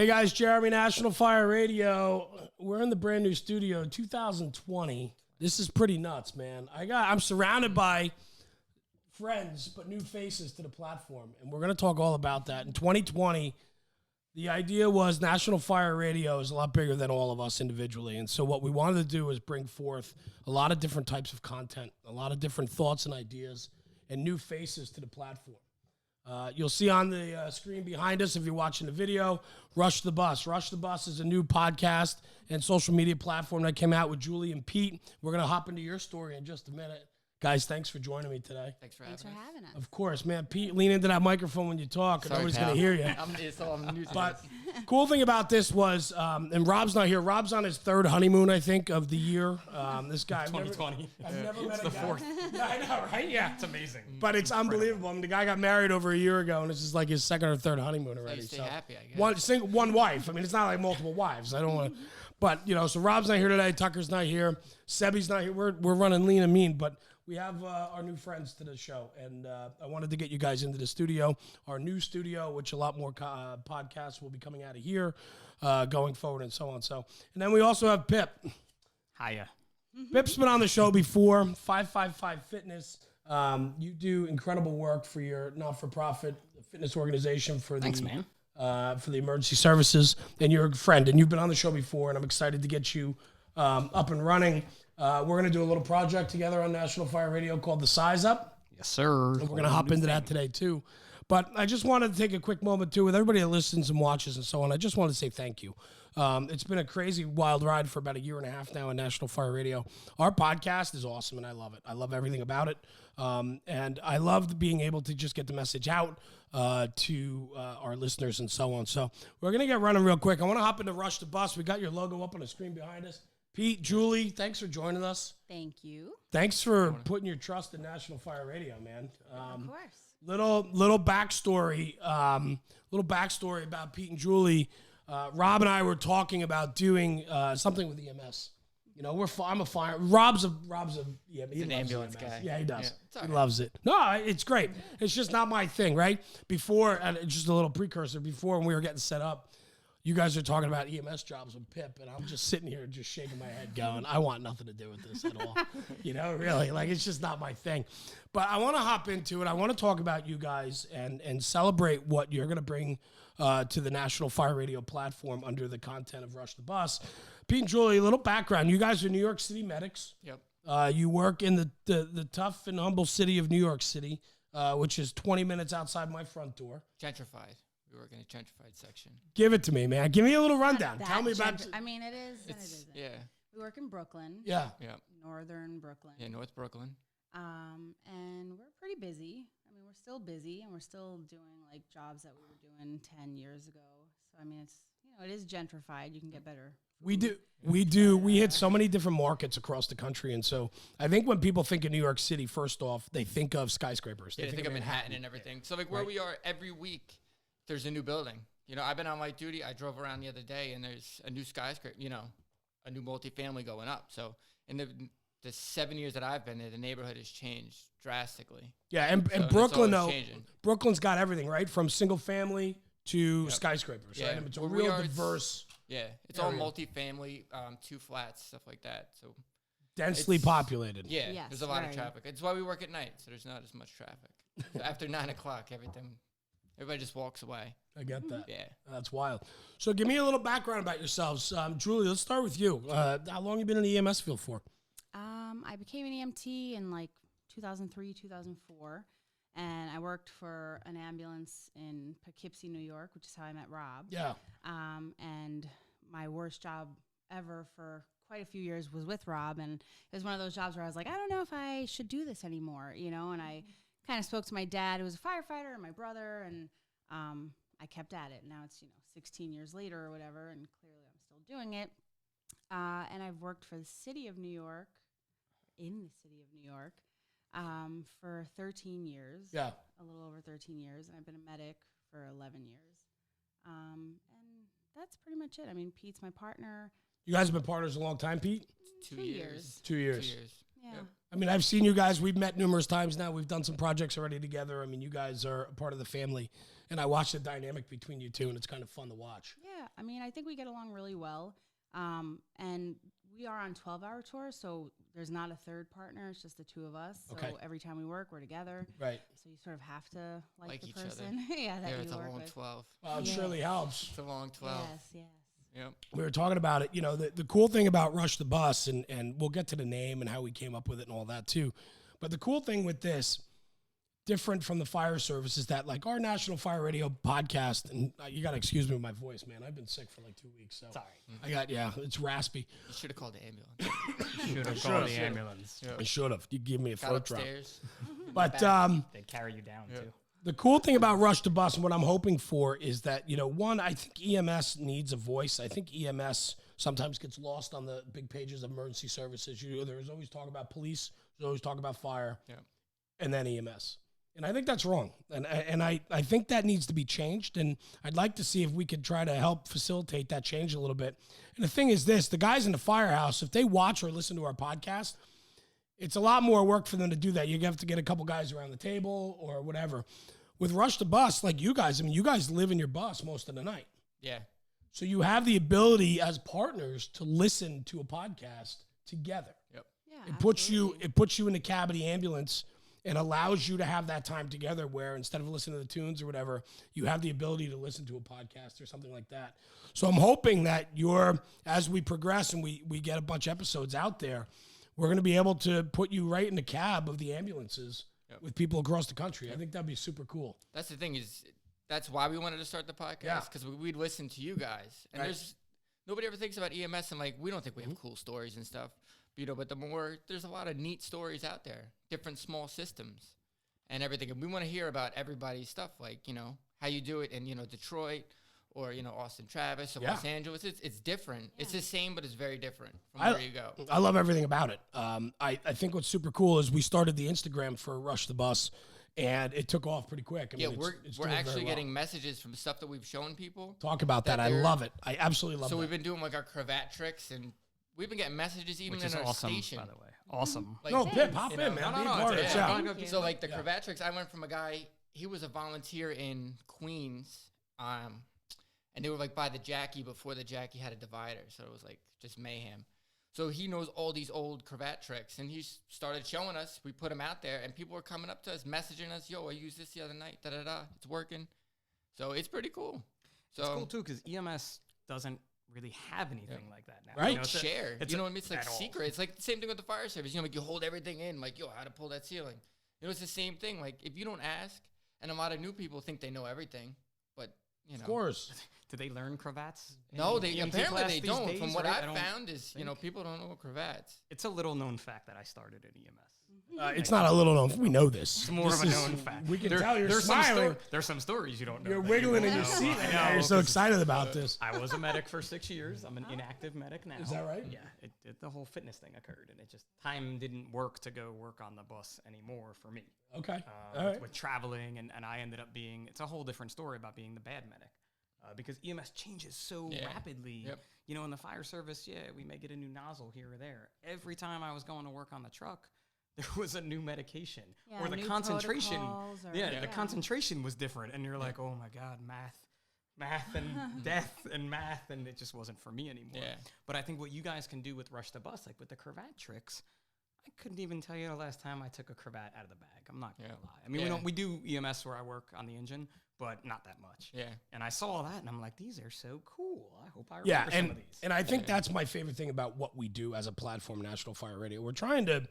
Hey guys, Jeremy, National Fire Radio. We're in the brand new studio, 2020. This is pretty nuts, man. I'm surrounded by friends, but new faces to the platform, and we're going to talk all about that. In 2020, the idea was National Fire Radio is a lot bigger than all of us individually, and so what we wanted to do is bring forth a lot of different types of content, a lot of different thoughts and ideas, and new faces to the platform. You'll see on the screen behind us, if you're watching the video, Rush the Bus. Rush the Bus is a new podcast and social media platform that came out with Julie and Pete. We're going to hop into your story in just a minute. Guys, thanks for joining me today. Thanks for having us. Of course, man. Pete, lean into that microphone when you talk, and nobody's going to hear you. I'm new to But cool thing about this was, and Rob's not here. Rob's on his third honeymoon, I think, of the year. This guy. 2020. I've never met it's a the guy. fourth. Yeah, I know, right? Yeah. It's amazing. But it's unbelievable. I mean, the guy got married over a year ago, and this is like his second or third honeymoon already. Stay happy, I guess. One wife. I mean, it's not like multiple wives. I don't want to. But, so Rob's not here today. Tucker's not here. Sebi's not here. We're running lean and mean, but we have our new friends to the show, and I wanted to get you guys into the studio, our new studio, which a lot more podcasts will be coming out of here going forward and so on. So, and then we also have Pip. Hiya. Pip's been on the show before, 555 Fitness. You do incredible work for your not-for-profit fitness organization for the Thanks, man. For the emergency services, and you're a friend, and you've been on the show before, and I'm excited to get you up and running. We're going to do a little project together on National Fire Radio called The Size Up. Yes, sir. And we're going to hop into that today, too. But I just wanted to take a quick moment, too, with everybody that listens and watches and so on. I just wanted to say thank you. It's been a crazy, wild ride for about a year and a half now on National Fire Radio. Our podcast is awesome, and I love it. I love everything about it. And I loved being able to just get the message out to our listeners and so on. So we're going to get running real quick. I want to hop into Rush the Bus. We got your logo up on the screen behind us. Pete, Julie, thanks for joining us. Thank you. Thanks for putting your trust in National Fire Radio, man. Of course. Little backstory. Little backstory about Pete and Julie. Rob and I were talking about doing something with EMS. I'm a fire. Rob's a he an loves ambulance EMS. guy. Yeah, he does. Yeah, He loves it. No, it's great. It's just not my thing, right? Before, and just a little precursor. Before, when we were getting set up, you guys are talking about EMS jobs with Pip, and I'm just sitting here just shaking my head going, I want nothing to do with this at all. Really, like, it's just not my thing. But I want to hop into it. I want to talk about you guys and celebrate what you're going to bring to the National Fire Radio platform under the content of Rush the Bus. Pete and Julie, a little background. You guys are New York City medics. Yep. You work in the tough and humble city of New York City, which is 20 minutes outside my front door. Gentrified. We work in a gentrified section. Give it to me, man. Give me a little rundown. That Tell me about. I mean, it is. And it isn't. Yeah. We work in Brooklyn. Yeah. Yeah. Northern Brooklyn. Yeah, North Brooklyn. And we're pretty busy. I mean, we're still busy, and we're still doing like jobs that we were doing 10 years ago. So I mean, it's it is gentrified. You can get better. We do. We hit so many different markets across the country, and so I think when people think of New York City, first off, they think of skyscrapers. Yeah, they think of Manhattan and everything. So like where we are every week, there's a new building. I've been on light duty. I drove around the other day, and there's a new skyscraper. A new multifamily going up. So in the 7 years that I've been there, the neighborhood has changed drastically. Yeah, and Brooklyn though, Brooklyn's got everything, right, from single family to skyscrapers. Yeah. Right? And it's a real diverse. Yeah, it's area. all multifamily, 2 flats, stuff like that. So Densely populated. Yeah, Yes, there's a lot of right. traffic. It's why we work at night, so there's not as much traffic. So after 9 o'clock, everybody just walks away. I get that. Yeah. That's wild. So give me a little background about yourselves. Julie, let's start with you. How long have you been in the EMS field for? I became an EMT in like 2003, 2004, and I worked for an ambulance in Poughkeepsie, New York, which is how I met Rob. Yeah. And my worst job ever for quite a few years was with Rob, and it was one of those jobs where I was like, I don't know if I should do this anymore, and I kind of spoke to my dad, who was a firefighter, and my brother, and I kept at it. Now it's 16 years later or whatever, and clearly I'm still doing it. And I've worked for the city of New York, for 13 years. Yeah. A little over 13 years, and I've been a medic for 11 years. And that's pretty much it. I mean, Pete's my partner. You guys have been partners a long time, Pete? 2 years. 2 years. 2 years. Yeah. Yep. I mean, I've seen you guys. We've met numerous times now. We've done some projects already together. I mean, you guys are a part of the family. and I watch the dynamic between you two, and it's kind of fun to watch. Yeah, I mean, I think we get along really well. And we are on 12-hour tours, so there's not a third partner. It's just the two of us. So every time we work, we're together. Right. So you sort of have to like the each person. other. Yeah, that Yeah, you it's a work long with. 12. Well, it Yes. surely helps. It's a long 12. Yes. Yep. We were talking about it. You know, the cool thing about Rush the Bus, and we'll get to the name and how we came up with it and all that too. But the cool thing with this, different from the fire service, is that like our National Fire Radio podcast, and you got to excuse me with my voice, man. I've been sick for like 2 weeks. So Sorry. it's raspy. You should have called the ambulance. Should have called the ambulance. Yep. I should have. You give me a Got throat drop. upstairs. But They'd carry you down, too. the cool thing about Rush the Bus and what I'm hoping for is that, you know, one, I think EMS needs a voice. I think EMS sometimes gets lost on the big pages of emergency services. There's always talk about police, there's always talk about fire, and then EMS. And I think that's wrong. And I think that needs to be changed. And I'd like to see if we could try to help facilitate that change a little bit. And the thing is this, the guys in the firehouse, if they watch or listen to our podcast, it's a lot more work for them to do that. You have to get a couple guys around the table or whatever. With Rush the Bus, like you guys, I mean, you guys live in your bus most of the night. Yeah. So you have the ability as partners to listen to a podcast together. Yep. Yeah. It puts you in the cab of the ambulance and allows you to have that time together where instead of listening to the tunes or whatever, you have the ability to listen to a podcast or something like that. So I'm hoping that as we progress and we get a bunch of episodes out there, we're going to be able to put you right in the cab of the ambulances with people across the country. I think that'd be super cool. That's the thing that's why we wanted to start the podcast, because we'd listen to you guys. And nobody ever thinks about EMS and like, we don't think we have cool stories and stuff. But there's a lot of neat stories out there, different small systems and everything. And we want to hear about everybody's stuff, like, how you do it in, Detroit or, Austin Travis or Los Angeles. It's different. Yeah. It's the same, but it's very different from where you go. I love everything about it. I think what's super cool is we started the Instagram for Rush the Bus, and it took off pretty quick. I mean, we're actually getting messages from stuff that we've shown people. Talk about that. I love it. I absolutely love it. So we've been doing like our cravat tricks, and we've been getting messages even in our awesome, station. by the way. Awesome. Like, no, Pip, hop in, man. No. So like the cravat tricks, I went from a guy, he was a volunteer in Queens, and they were like by the Jackie before the Jackie had a divider. So it was like just mayhem. So he knows all these old cravat tricks, and he started showing us. We put them out there, and people were coming up to us, messaging us, yo, I used this the other night, da-da-da, it's working. So it's pretty cool. So it's cool, too, because EMS doesn't really have anything like that now. Right. It's share. What I mean? It's like secret. It's like the same thing with the fire service. Like you hold everything in, like, yo, how to pull that ceiling. It's the same thing. Like if you don't ask, and a lot of new people think they know everything, but, Of course. Do they learn cravats? No, apparently they don't. Days, From what right? I've found is, people don't know cravats. It's a little known fact that I started at EMS. It's not a little known. We know this. It's more of a known fact. We can tell you're smiling. There's some stories you don't know. You're wiggling in your seat. You're so excited about this. I was a medic for 6 years. I'm an inactive medic now. Is that right? Yeah. The whole fitness thing occurred, and time didn't work to go work on the bus anymore for me. Okay. All right. With traveling, and I ended up being, it's a whole different story about being the bad medic. Because EMS changes so rapidly. Yep. In the fire service, we may get a new nozzle here or there. Every time I was going to work on the truck, there was a new medication or the concentration. The concentration was different. And you're like, oh my God, math and death and math. And it just wasn't for me anymore. Yeah. But I think what you guys can do with Rush the Bus, like with the cravat tricks, I couldn't even tell you the last time I took a cravat out of the bag. I'm not going to lie. I mean, we do EMS where I work on the engine, but not that much. Yeah. And I saw that, and I'm like, these are so cool. I hope I remember some of these. And I think that's my favorite thing about what we do as a platform, National Fire Radio. We're trying to,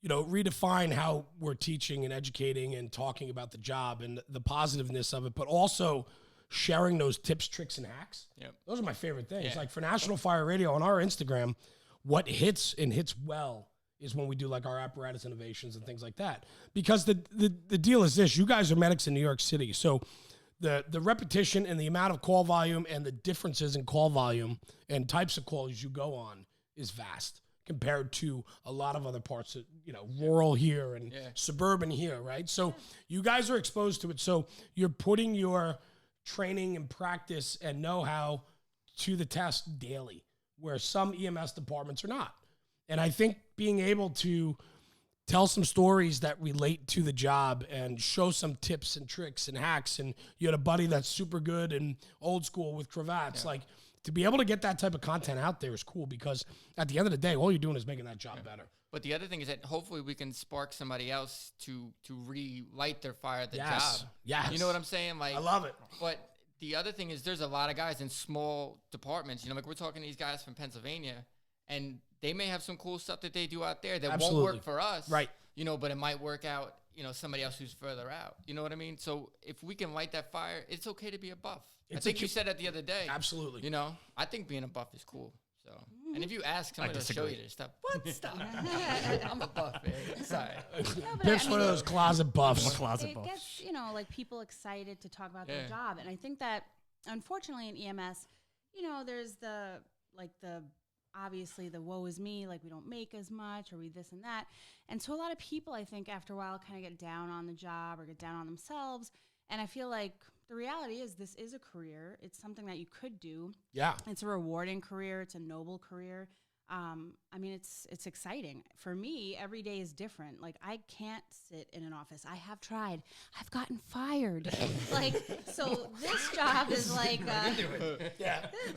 redefine how we're teaching and educating and talking about the job and the positiveness of it, but also sharing those tips, tricks, and hacks. Yep. Those are my favorite things. Yeah. Like for National Fire Radio on our Instagram, what hits and hits well is when we do like our apparatus innovations and things like that. Because the deal is this, you guys are medics in New York City. So the repetition and the amount of call volume and the differences in call volume and types of calls you go on is vast compared to a lot of other parts of, rural here and suburban here, right? So you guys are exposed to it. So you're putting your training and practice and know-how to the test daily, where some EMS departments are not. And I think being able to tell some stories that relate to the job and show some tips and tricks and hacks. And you had a buddy that's super good and old school with cravats. Like, to be able to get that type of content out there is cool, because at the end of the day, all you're doing is making that job better. But the other thing is that hopefully we can spark somebody else to relight their fire at the job. Yes. You know what I'm saying? Like, I love it. But the other thing is there's a lot of guys in small departments. You know, like we're talking to these guys from Pennsylvania, and they may have some cool stuff that they do out there that won't work for us. Right. You know, but it might work out, you know, somebody else who's further out. You know what I mean? So if we can light that fire, it's okay to be a buff. I think you said that the other day. Absolutely. You know, I think being a buff is cool. So, and if you ask somebody to show you this stuff, what stuff? I'm a buff, man. Sorry. Pip's one of those closet buffs. It gets, you know, like people excited to talk about their job. And I think that, unfortunately, in EMS, you know, there's obviously the woe is me, like we don't make as much or we this and that. And so a lot of people, I think, after a while kind of get down on the job or get down on themselves. And I feel like the reality is this is a career. It's something that you could do. Yeah. It's a rewarding career. It's a noble career. I mean, it's exciting. For me, every day is different. Like, I can't sit in an office. I have tried. I've gotten fired. Like, so this job is like,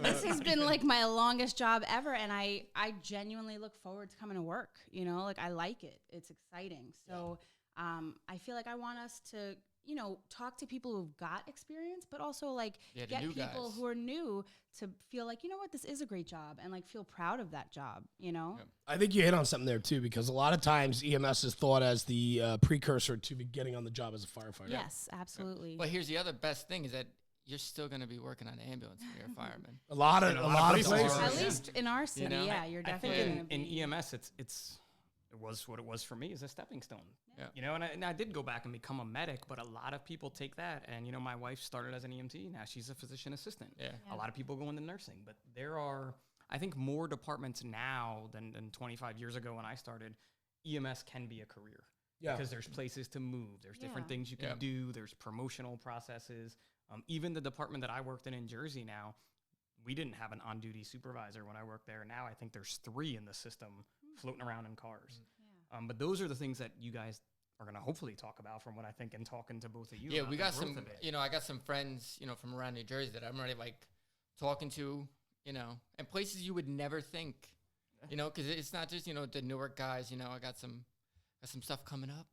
this has been like my longest job ever. And I genuinely look forward to coming to work, you know, like I like it. It's exciting. So, I feel like I want us to, you know, talk to people who've got experience, but also like get people guys who are new to feel like, you know what, this is a great job, and like feel proud of that job, you know? Yep. I think you hit on something there too, because a lot of times EMS is thought as the precursor to getting on the job as a firefighter. Yes, absolutely. But here's the other best thing is that you're still going to be working on an ambulance when you're a fireman. A lot of places. At least in our city, you know? You're definitely I think in EMS, it was what it was for me, is a stepping stone. Yeah. You know, and I did go back and become a medic, but a lot of people take that. And, you know, my wife started as an EMT. Now she's a physician assistant. Yeah. A lot of people go into nursing. But there are, I think, more departments now than 25 years ago when I started. EMS can be a career. Yeah. Because there's places to move. There's different things you can do. There's promotional processes. Even the department that I worked in Jersey now, we didn't have an on-duty supervisor when I worked there. Now I think there's 3 in the system floating around in cars. But those are the things that you guys are going to hopefully talk about from what I think and talking to both of you. Yeah, we got some, you know, I got some friends, you know, from around New Jersey that I'm already like talking to, you know, and places you would never think, you know, because it's not just, you know, the Newark guys, you know, I got some stuff coming up.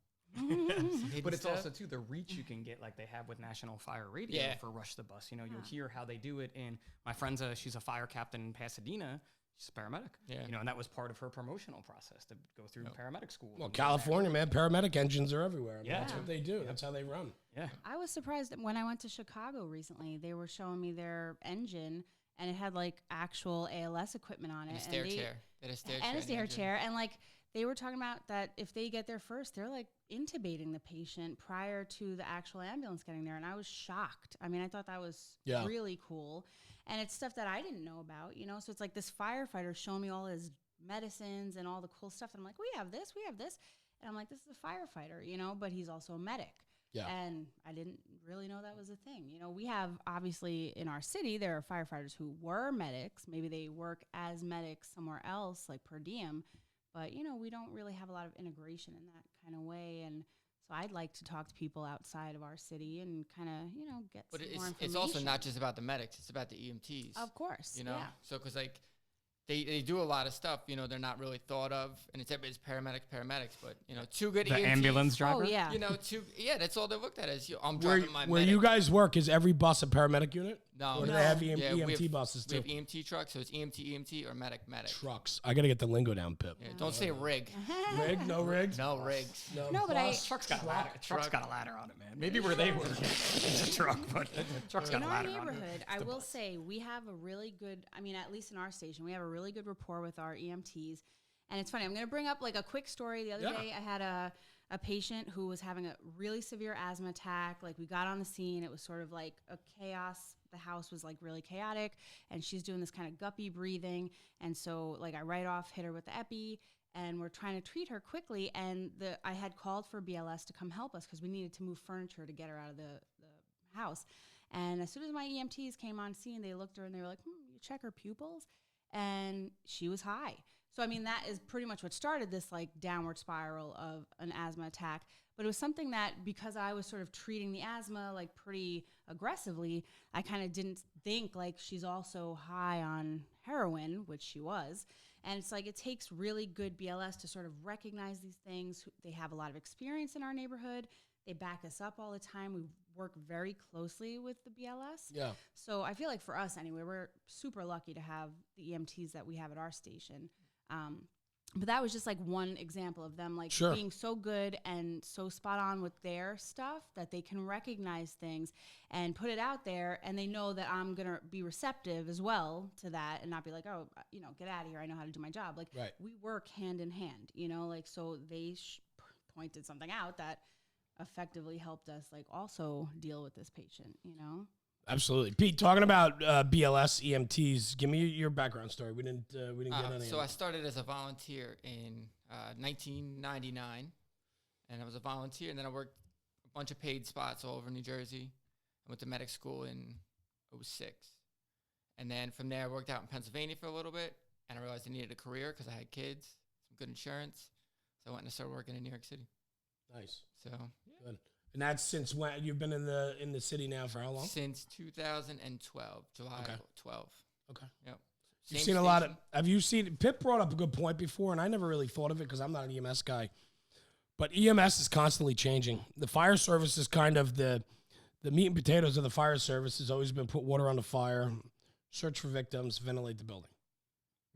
But it's also, too, the reach you can get like they have with National Fire Radio for Rush the Bus. You know, you'll hear how they do it. And my friend's she's a fire captain in Pasadena. She's a paramedic. Yeah. You know, and that was part of her promotional process to go through paramedic school. Well, California, man, paramedic engines are everywhere. I mean, yeah. That's what they do. That's how they run. Yeah. I was surprised when I went to Chicago recently. They were showing me their engine, and it had like actual ALS equipment on it. And a stair chair. And a stair chair. And like they were talking about that if they get there first, they're like intubating the patient prior to the actual ambulance getting there. And I was shocked. I mean, I thought that was really cool. And it's stuff that I didn't know about, you know? So it's like this firefighter showing me all his medicines and all the cool stuff. And I'm like, we have this. And I'm like, this is a firefighter, you know? But he's also a medic. Yeah. And I didn't really know that was a thing. You know, we have, obviously, in our city, there are firefighters who were medics. Maybe they work as medics somewhere else, like per diem. But, you know, we don't really have a lot of integration in that kind of way. And so I'd like to talk to people outside of our city and kind of, you know, get some more information. But it's also not just about the medics. It's about the EMTs. Of course. You know? So, because, like, they do a lot of stuff, you know, they're not really thought of. And it's paramedics. But, you know, 2 good EMTs. The ambulance driver? Oh, yeah. You know, that's all they're looked at as. I'm driving my Where medic. you guys work, is every bus a paramedic unit? No. Or do they have EMT buses, too? We have EMT trucks, so it's EMT, or medic. Trucks. I got to get the lingo down, Pip. Yeah, don't say rig. Rig? No rigs? No rigs. No, but Truck's got a ladder. Truck's got a ladder on it, man. Maybe where they work, it's a truck, but truck's got a ladder on it. In our neighborhood, I will say, we have a really good, I mean, at least in our station, we have a really good rapport with our EMTs. And it's funny, I'm going to bring up like a quick story. The other day, I had a patient who was having a really severe asthma attack. Like, we got on the scene. It was sort of like a chaos. The house was like really chaotic, and she's doing this kind of guppy breathing. And so like I right off hit her with the epi, and we're trying to treat her quickly. And I had called for BLS to come help us because we needed to move furniture to get her out of the house. And as soon as my EMTs came on scene, they looked at her and they were like, you check her pupils? And she was high. So, I mean, that is pretty much what started this like downward spiral of an asthma attack. But it was something that, because I was sort of treating the asthma like pretty aggressively, I kind of didn't think like she's also high on heroin, which she was. And it's like it takes really good BLS to sort of recognize these things. They have a lot of experience in our neighborhood. They back us up all the time. We work very closely with the BLS. Yeah. So I feel like for us anyway, we're super lucky to have the EMTs that we have at our station. But that was just like one example of them like being so good and so spot on with their stuff that they can recognize things and put it out there, and they know that I'm going to be receptive as well to that and not be like, oh, you know, get out of here. I know how to do my job. Like we work hand in hand, you know, like, so they pointed something out that effectively helped us like also deal with this patient, you know? Absolutely. Pete, talking about BLS EMTs, give me your background story. We didn't get any. So I started as a volunteer in 1999, and I was a volunteer, and then I worked a bunch of paid spots all over New Jersey. I went to medic school in 2006. And then from there, I worked out in Pennsylvania for a little bit, and I realized I needed a career because I had kids, some good insurance. So I went and started working in New York City. Nice. So good. And that's since when? You've been in the city now for how long? Since 2012, July 12. Okay. Yep. You've seen a lot of. Have you seen? Pip brought up a good point before, and I never really thought of it because I'm not an EMS guy. But EMS is constantly changing. The fire service is kind of the meat and potatoes of the fire service has always been put water on the fire, search for victims, ventilate the building.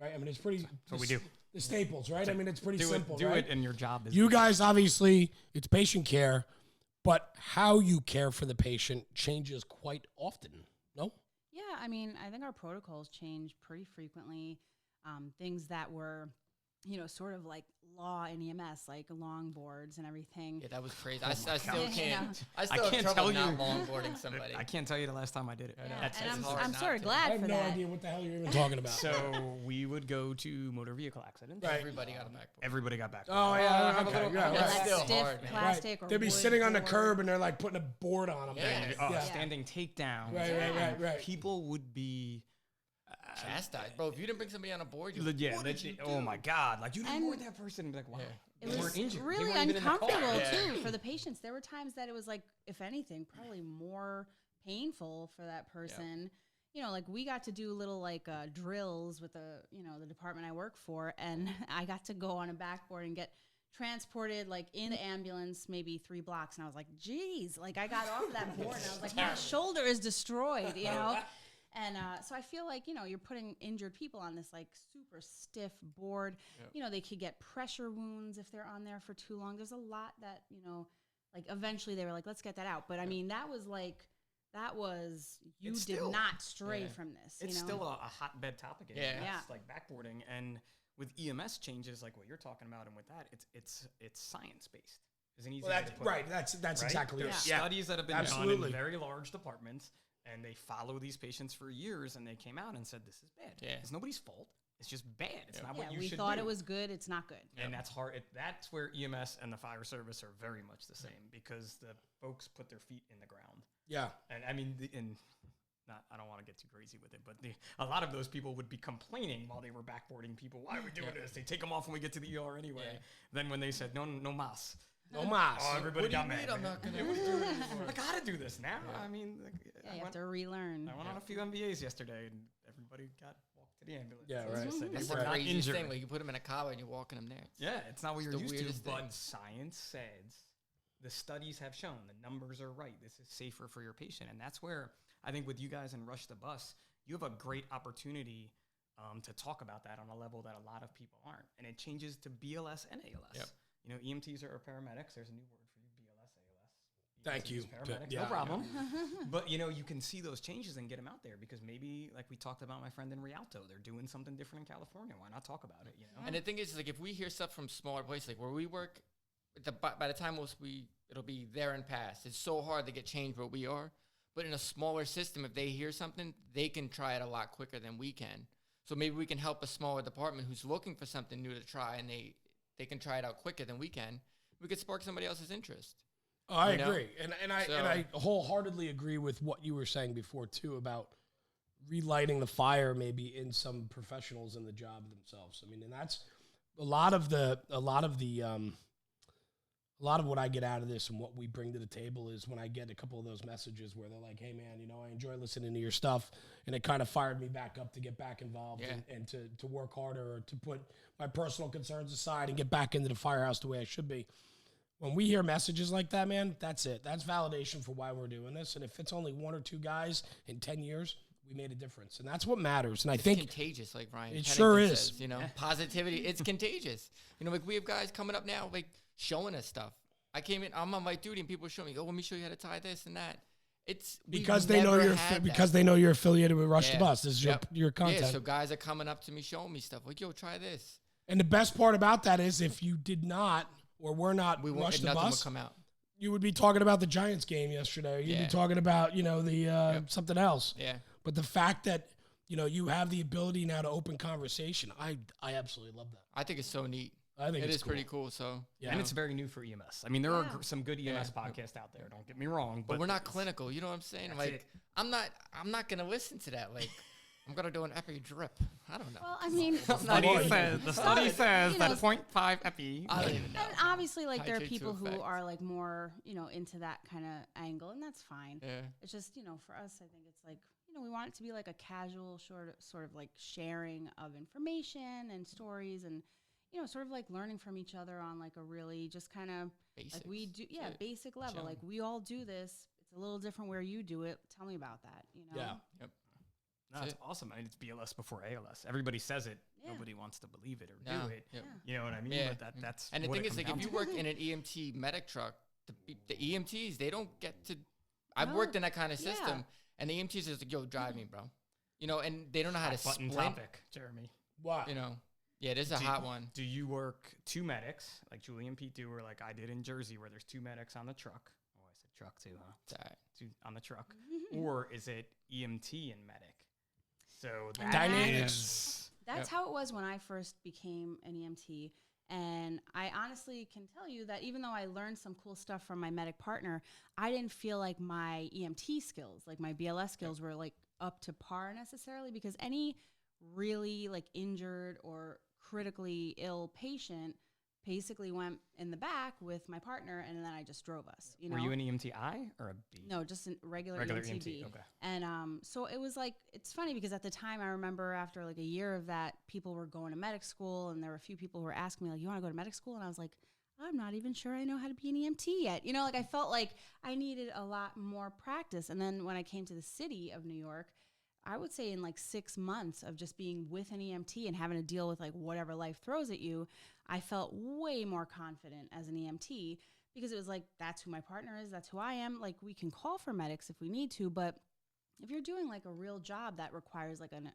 Right? I mean, it's pretty. That's what we do. The staples, right? I mean, it's pretty simple. Do right? it, and your job is. You guys, obviously, it's patient care. But how you care for the patient changes quite often, no? Yeah, I mean, I think our protocols change pretty frequently. Things that were, you know, sort of like law in EMS, like longboards and everything. Yeah, that was crazy. I still can't. You know? I still have trouble not longboarding somebody. I can't tell you the last time I did it. Yeah. And hard I'm not sort of to. glad I have for no that. idea what the hell you're even talking about. So we would go to motor vehicle accidents. Right. Everybody got a backboard. Everybody got back. Oh, yeah, have a okay. little- Yeah, That's right. still stiff hard, man. plastic or They'd be wood sitting on the board. curb and they're like putting a board on them. Yeah. Standing takedown. Right. People would be Chastised, bro. If you didn't bring somebody on a board, you oh my God, like you didn't And board that person. And be like, wow, It they was weren't injured. They really weren't even in the car. uncomfortable Yeah. too for the patients. There were times that it was like, if anything, probably more painful for that person. You know, like we got to do little like drills with the department I work for, and I got to go on a backboard and get transported like in the ambulance maybe 3 blocks, and I was like, geez, like I got off that board and I was like, my shoulder is destroyed, you know. And so I feel like, you know, you're putting injured people on this like super stiff board. Yep. You know, they could get pressure wounds if they're on there for too long. There's a lot that, you know, like eventually they were like, let's get that out. But I mean, you did not stray from this. It's you know? still a hotbed topic. Yeah. It's like backboarding. And with EMS changes like what you're talking about and with that, it's science based. Is an easy way to put it. That's exactly There's it. studies that have been done Absolutely. in very large departments, and they follow these patients for years, and they came out and said, this is bad. Yeah. It's nobody's fault. It's just bad. It's not what you we should thought do. it was good. It's not good. And that's hard. That's where EMS and the fire service are very much the same because the folks put their feet in the ground. Yeah. And I mean, I don't want to get too crazy with it, but a lot of those people would be complaining while they were backboarding people. Why are we doing this? They take them off when we get to the ER anyway. Yeah. Then when they said, no mas. No mas. Oh, everybody got mad. I'm not going to do it. I got to do this now. Yeah. I mean, you have to relearn. I went on a few MBAs yesterday, and everybody got walked to the ambulance. Yeah, right. That's the craziest thing. Like you put them in a collar and you're walking them there. It's not what you're used to. Thing. But science says, the studies have shown, the numbers are right. This is safer for your patient. And that's where I think with you guys in Rush the Bus, you have a great opportunity to talk about that on a level that a lot of people aren't. And it changes to BLS and ALS. Yep. You know, EMTs are paramedics. There's a new word for you, BLS, ALS. Thank you. Paramedics, no problem. But, you know, you can see those changes and get them out there because maybe, like we talked about my friend in Rialto, they're doing something different in California. Why not talk about it, you know? And the thing is, like, if we hear stuff from smaller places, like where we work, by the time it'll be there and past. It's so hard to get changed where we are. But in a smaller system, if they hear something, they can try it a lot quicker than we can. So maybe we can help a smaller department who's looking for something new to try, and they can try it out quicker than we can. We could spark somebody else's interest. Oh, I agree. And I wholeheartedly agree with what you were saying before, too, about relighting the fire maybe in some professionals in the job themselves. I mean, and a lot of what I get out of this and what we bring to the table is when I get a couple of those messages where they're like, hey man, I enjoy listening to your stuff, and it kind of fired me back up to get back involved and to work harder, or to put my personal concerns aside and get back into the firehouse the way I should be. When we hear messages like that, man, that's it. That's validation for why we're doing this. And if it's only one or two guys in 10 years, we made a difference. And that's what matters. And I think it's contagious, like Ryan it Pennington sure is. says, positivity, it's contagious. Like we have guys coming up now, like showing us stuff. I came in, I'm on my duty, and people show me, let me show you how to tie this and that. It's because they know you're affiliated with Rush the Bus. This is your content. Yeah, so guys are coming up to me, showing me stuff like, yo, try this. And the best part about that is if you did not or were not Rush the nothing Bus, would come out. You would be talking about the Giants game yesterday. You'd be talking about, the something else. Yeah. But the fact that, you have the ability now to open conversation, I absolutely love that. I think it's so neat. I think it is cool. pretty cool. So and it's very new for EMS. I mean, there are some good EMS podcasts out there. Don't get me wrong, but we're not clinical. You know what I'm saying? Like, I'm not gonna listen to that. Like, I'm gonna do an epi drip. I don't know. Well, I mean, the study says that 0.5 epi. I don't even know. And obviously, like, there are people who effect. are like more, into that kind of angle, and that's fine. Yeah. It's just, for us, I think it's like, we want it to be like a casual, sort of like sharing of information and stories, and sort of like learning from each other on like a really just kind of like we do, basic level. Chilling. Like we all do this. It's a little different where you do it. Tell me about that. Yeah. Yep. No, it's awesome. I mean, it's BLS before ALS. Everybody says it. Yeah. Nobody wants to believe it or do it. Yep. You know what I mean? Yeah. But that's and the thing is, like, if you work in an EMT medic truck, the EMTs, they don't get to. I've worked in that kind of system, and the EMTs is like, "Yo, drive me, bro." And they don't know how to button split. topic, Jeremy. What? Yeah, this is a hot one. Do you work two medics, like Julie and Pete do, or like I did in Jersey, where there's two medics on the truck? Oh, I said truck too, huh? It's all right. Two on the truck. Or is it EMT and medic? So dynamics. That's how it was when I first became an EMT. And I honestly can tell you that even though I learned some cool stuff from my medic partner, I didn't feel like my EMT skills, like my BLS skills, were like up to par necessarily, because any really like injured or critically ill patient basically went in the back with my partner, and then I just drove us. Were you an EMTI or a B? No, just a regular EMT. Okay. And so it was like, it's funny because at the time I remember after like a year of that, people were going to medic school, and there were a few people who were asking me like, you want to go to medic school? And I was like, I'm not even sure I know how to be an EMT yet. Like I felt like I needed a lot more practice. And then when I came to the city of New York, I would say in like 6 months of just being with an EMT and having to deal with like whatever life throws at you, I felt way more confident as an EMT, because it was like, that's who my partner is. That's who I am. Like, we can call for medics if we need to, but if you're doing like a real job that requires like an,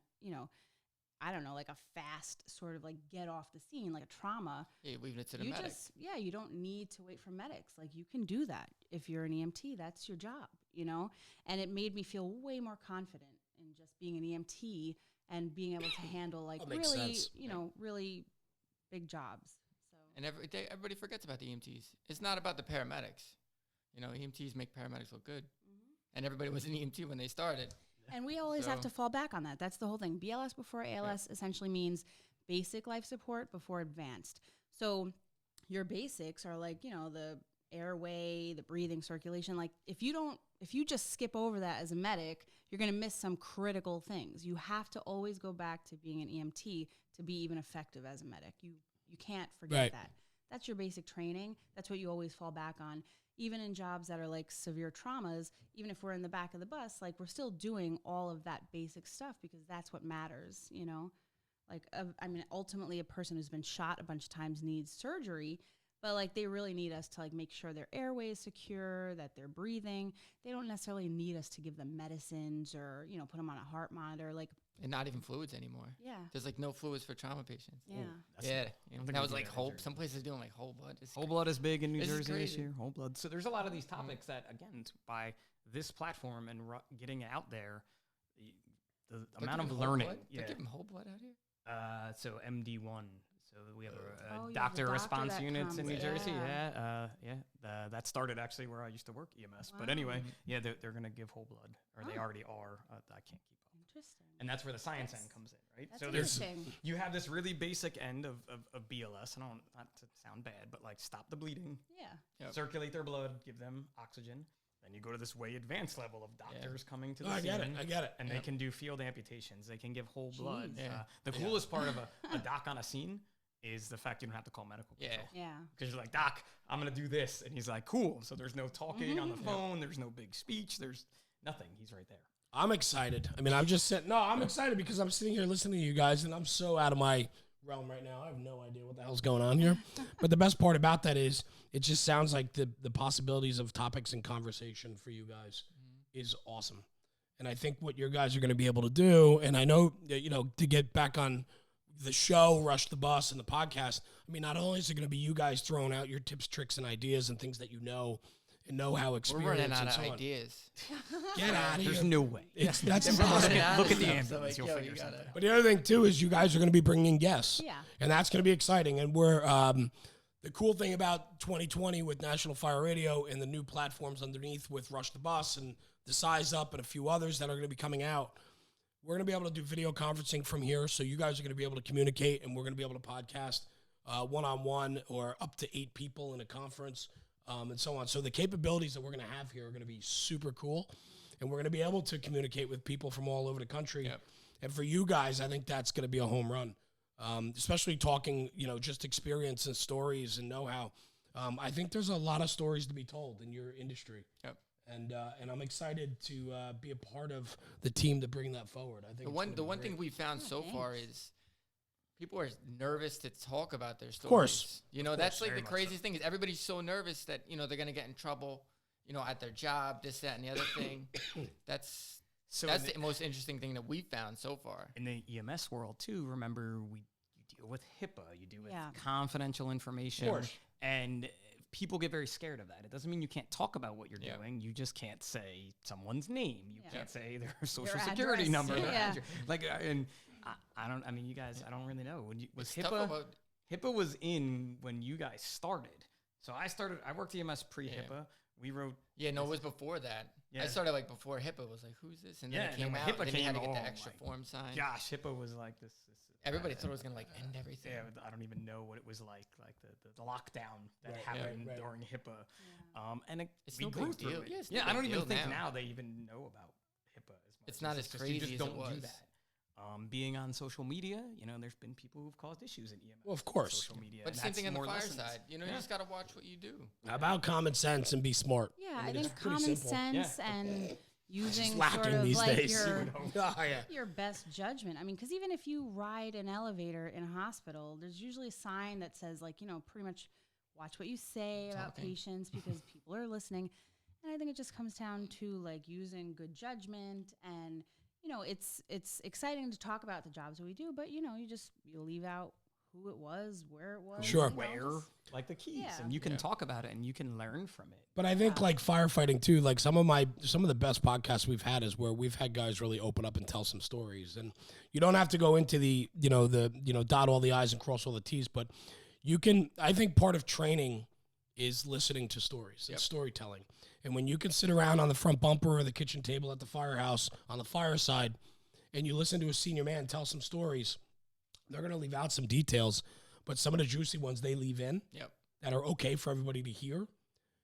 I don't know, like a fast sort of like get off the scene, like a trauma. Yeah, leaving it to the medic. You don't need to wait for medics. Like, you can do that. If you're an EMT, that's your job, And it made me feel way more confident in just being an EMT and being able to handle like really, really big jobs. So. And everybody forgets about the EMTs. It's not about the paramedics. EMTs make paramedics look good. And everybody was an EMT when they started. And we always have to fall back on that. That's the whole thing. BLS before ALS essentially means basic life support before advanced. So your basics are like, the airway, the breathing, circulation. Like if you just skip over that as a medic, you're going to miss some critical things. You have to always go back to being an EMT to be even effective as a medic. You can't forget that. That's your basic training. That's what you always fall back on. Even in jobs that are like severe traumas, even if we're in the back of the bus, like we're still doing all of that basic stuff because that's what matters, Like, ultimately a person who's been shot a bunch of times needs surgery, but like they really need us to like make sure their airway is secure, that they're breathing. They don't necessarily need us to give them medicines or, put them on a heart monitor. Like, and not even fluids anymore. Yeah. There's like no fluids for trauma patients. Yeah. That was like whole. Some places doing like whole blood. Whole blood is big in New Jersey this year. Whole blood. So there's a lot of these topics that, again, by this platform and getting it out there, the amount of learning. They're giving whole blood out here. So MD1. So we have a doctor response units in New comes. Jersey. That started actually where I used to work EMS. Wow. But anyway, they're going to give whole blood, or they already are. I can't keep up. Interesting. And that's where the science end comes in, right? That's So there's interesting. you have this really basic end of BLS. I don't, not to sound bad, but like stop the bleeding, Yeah. circulate their blood, give them oxygen. Then you go to this way advanced level of doctors coming to the I scene. get it. And they can do field amputations. They can give whole blood. Jeez. The coolest part of a doc on a scene is the fact you don't have to call medical control. Yeah. Because you're like, Doc, I'm going to do this. And he's like, cool. So there's no talking on the phone. There's no big speech. There's nothing. He's right there. I'm excited. I mean, I'm just sitting. No, I'm excited because I'm sitting here listening to you guys, and I'm so out of my realm right now. I have no idea what the hell's going on here. But the best part about that is it just sounds like the possibilities of topics and conversation for you guys is awesome. And I think what your guys are going to be able to do, and I know, you know, to get back on the show, Rush the Bus, and the podcast, I mean, not only is it going to be you guys throwing out your tips, tricks, and ideas and things that you know and know-how experience. We're running out and of so on. ideas. Get out of here. There's no way. That's We're impossible. running out Look of at the stuff, ambulance. so, like, You'll yo, figure you gotta- something out. But the other thing, too, is you guys are going to be bringing in guests. Yeah. And that's going to be exciting. And we're the cool thing about 2020 with National Fire Radio and the new platforms underneath with Rush the Bus and the Size Up and a few others that are going to be coming out, we're going to be able to do video conferencing from here. So you guys are going to be able to communicate, and we're going to be able to podcast one-on-one or up to 8 people in a conference and so on. So the capabilities that we're going to have here are going to be super cool. And we're going to be able to communicate with people from all over the country. Yep. And for you guys, I think that's going to be a home run, especially talking, you know, just experience and stories and know-how. I think there's a lot of stories to be told in your industry. Yep. And I'm excited to be a part of the team to bring that forward. I think The one thing we found so far is people are nervous to talk about their stories. course. You know, that's like very the much craziest thing is everybody's so nervous that, you know, they're going to get in trouble, you know, at their job, this, that, and the other thing. That's the most interesting thing that we found so far. In the EMS world, too, remember, you deal with HIPAA. You deal with Yeah. confidential information. Of course. And people get very scared of that. It doesn't mean you can't talk about what you're Yeah. doing. You just can't say someone's name. You Yeah. can't say their social security address. number. their Yeah. address. Like, and I mean, you guys, I don't really know. Was It's tough HIPAA? about- HIPAA was in when you guys started. So I worked EMS pre-HIPAA. We wrote. Yeah, no, it was before that. Yeah. I started like before HIPAA was like, who's this? And then Yeah, it and then came when out. HIPAA then you had to came, get the oh extra my form signed. Gosh, HIPAA was like this. Everybody thought it was gonna like end everything. Yeah, I don't even know what it was like the lockdown that Right, happened right. during HIPAA. And It's we no grew big through deal. it. Yeah, it's no Yeah, I big don't even deal think now. now they even know about HIPAA as much. It's not as just, you crazy just as don't it do was. that. Being on social media, you know, there's been people who've caused issues in EMS. Well, of on course. social media. But and same that's thing on the more fire lessons. side. You know, you Yeah. just gotta watch what you do. About common sense and be smart. Yeah, I mean, think it's pretty common simple. sense and using sort lacking of these like days. your Oh, yeah. your best judgment. I mean, because even if you ride an elevator in a hospital, there's usually a sign that says, like, you know, pretty much watch what you say about Talking. patients because people are listening. And I think it just comes down to like using good judgment. And, you know, it's exciting to talk about the jobs that we do, but, you know, you leave out who it was, where it was. Sure. you know, Where, just- like the keys, Yeah. and you can Yeah. talk about it and you can learn from it. But I think like firefighting too, like some of the best podcasts we've had is where we've had guys really open up and tell some stories. And you don't have to go into the dot all the I's and cross all the T's, but you can, I think part of training is listening to stories and storytelling. And when you can sit around on the front bumper or the kitchen table at the firehouse on the fireside and you listen to a senior man tell some stories, they're going to leave out some details, but some of the juicy ones they leave in Yep. that are okay for everybody to hear.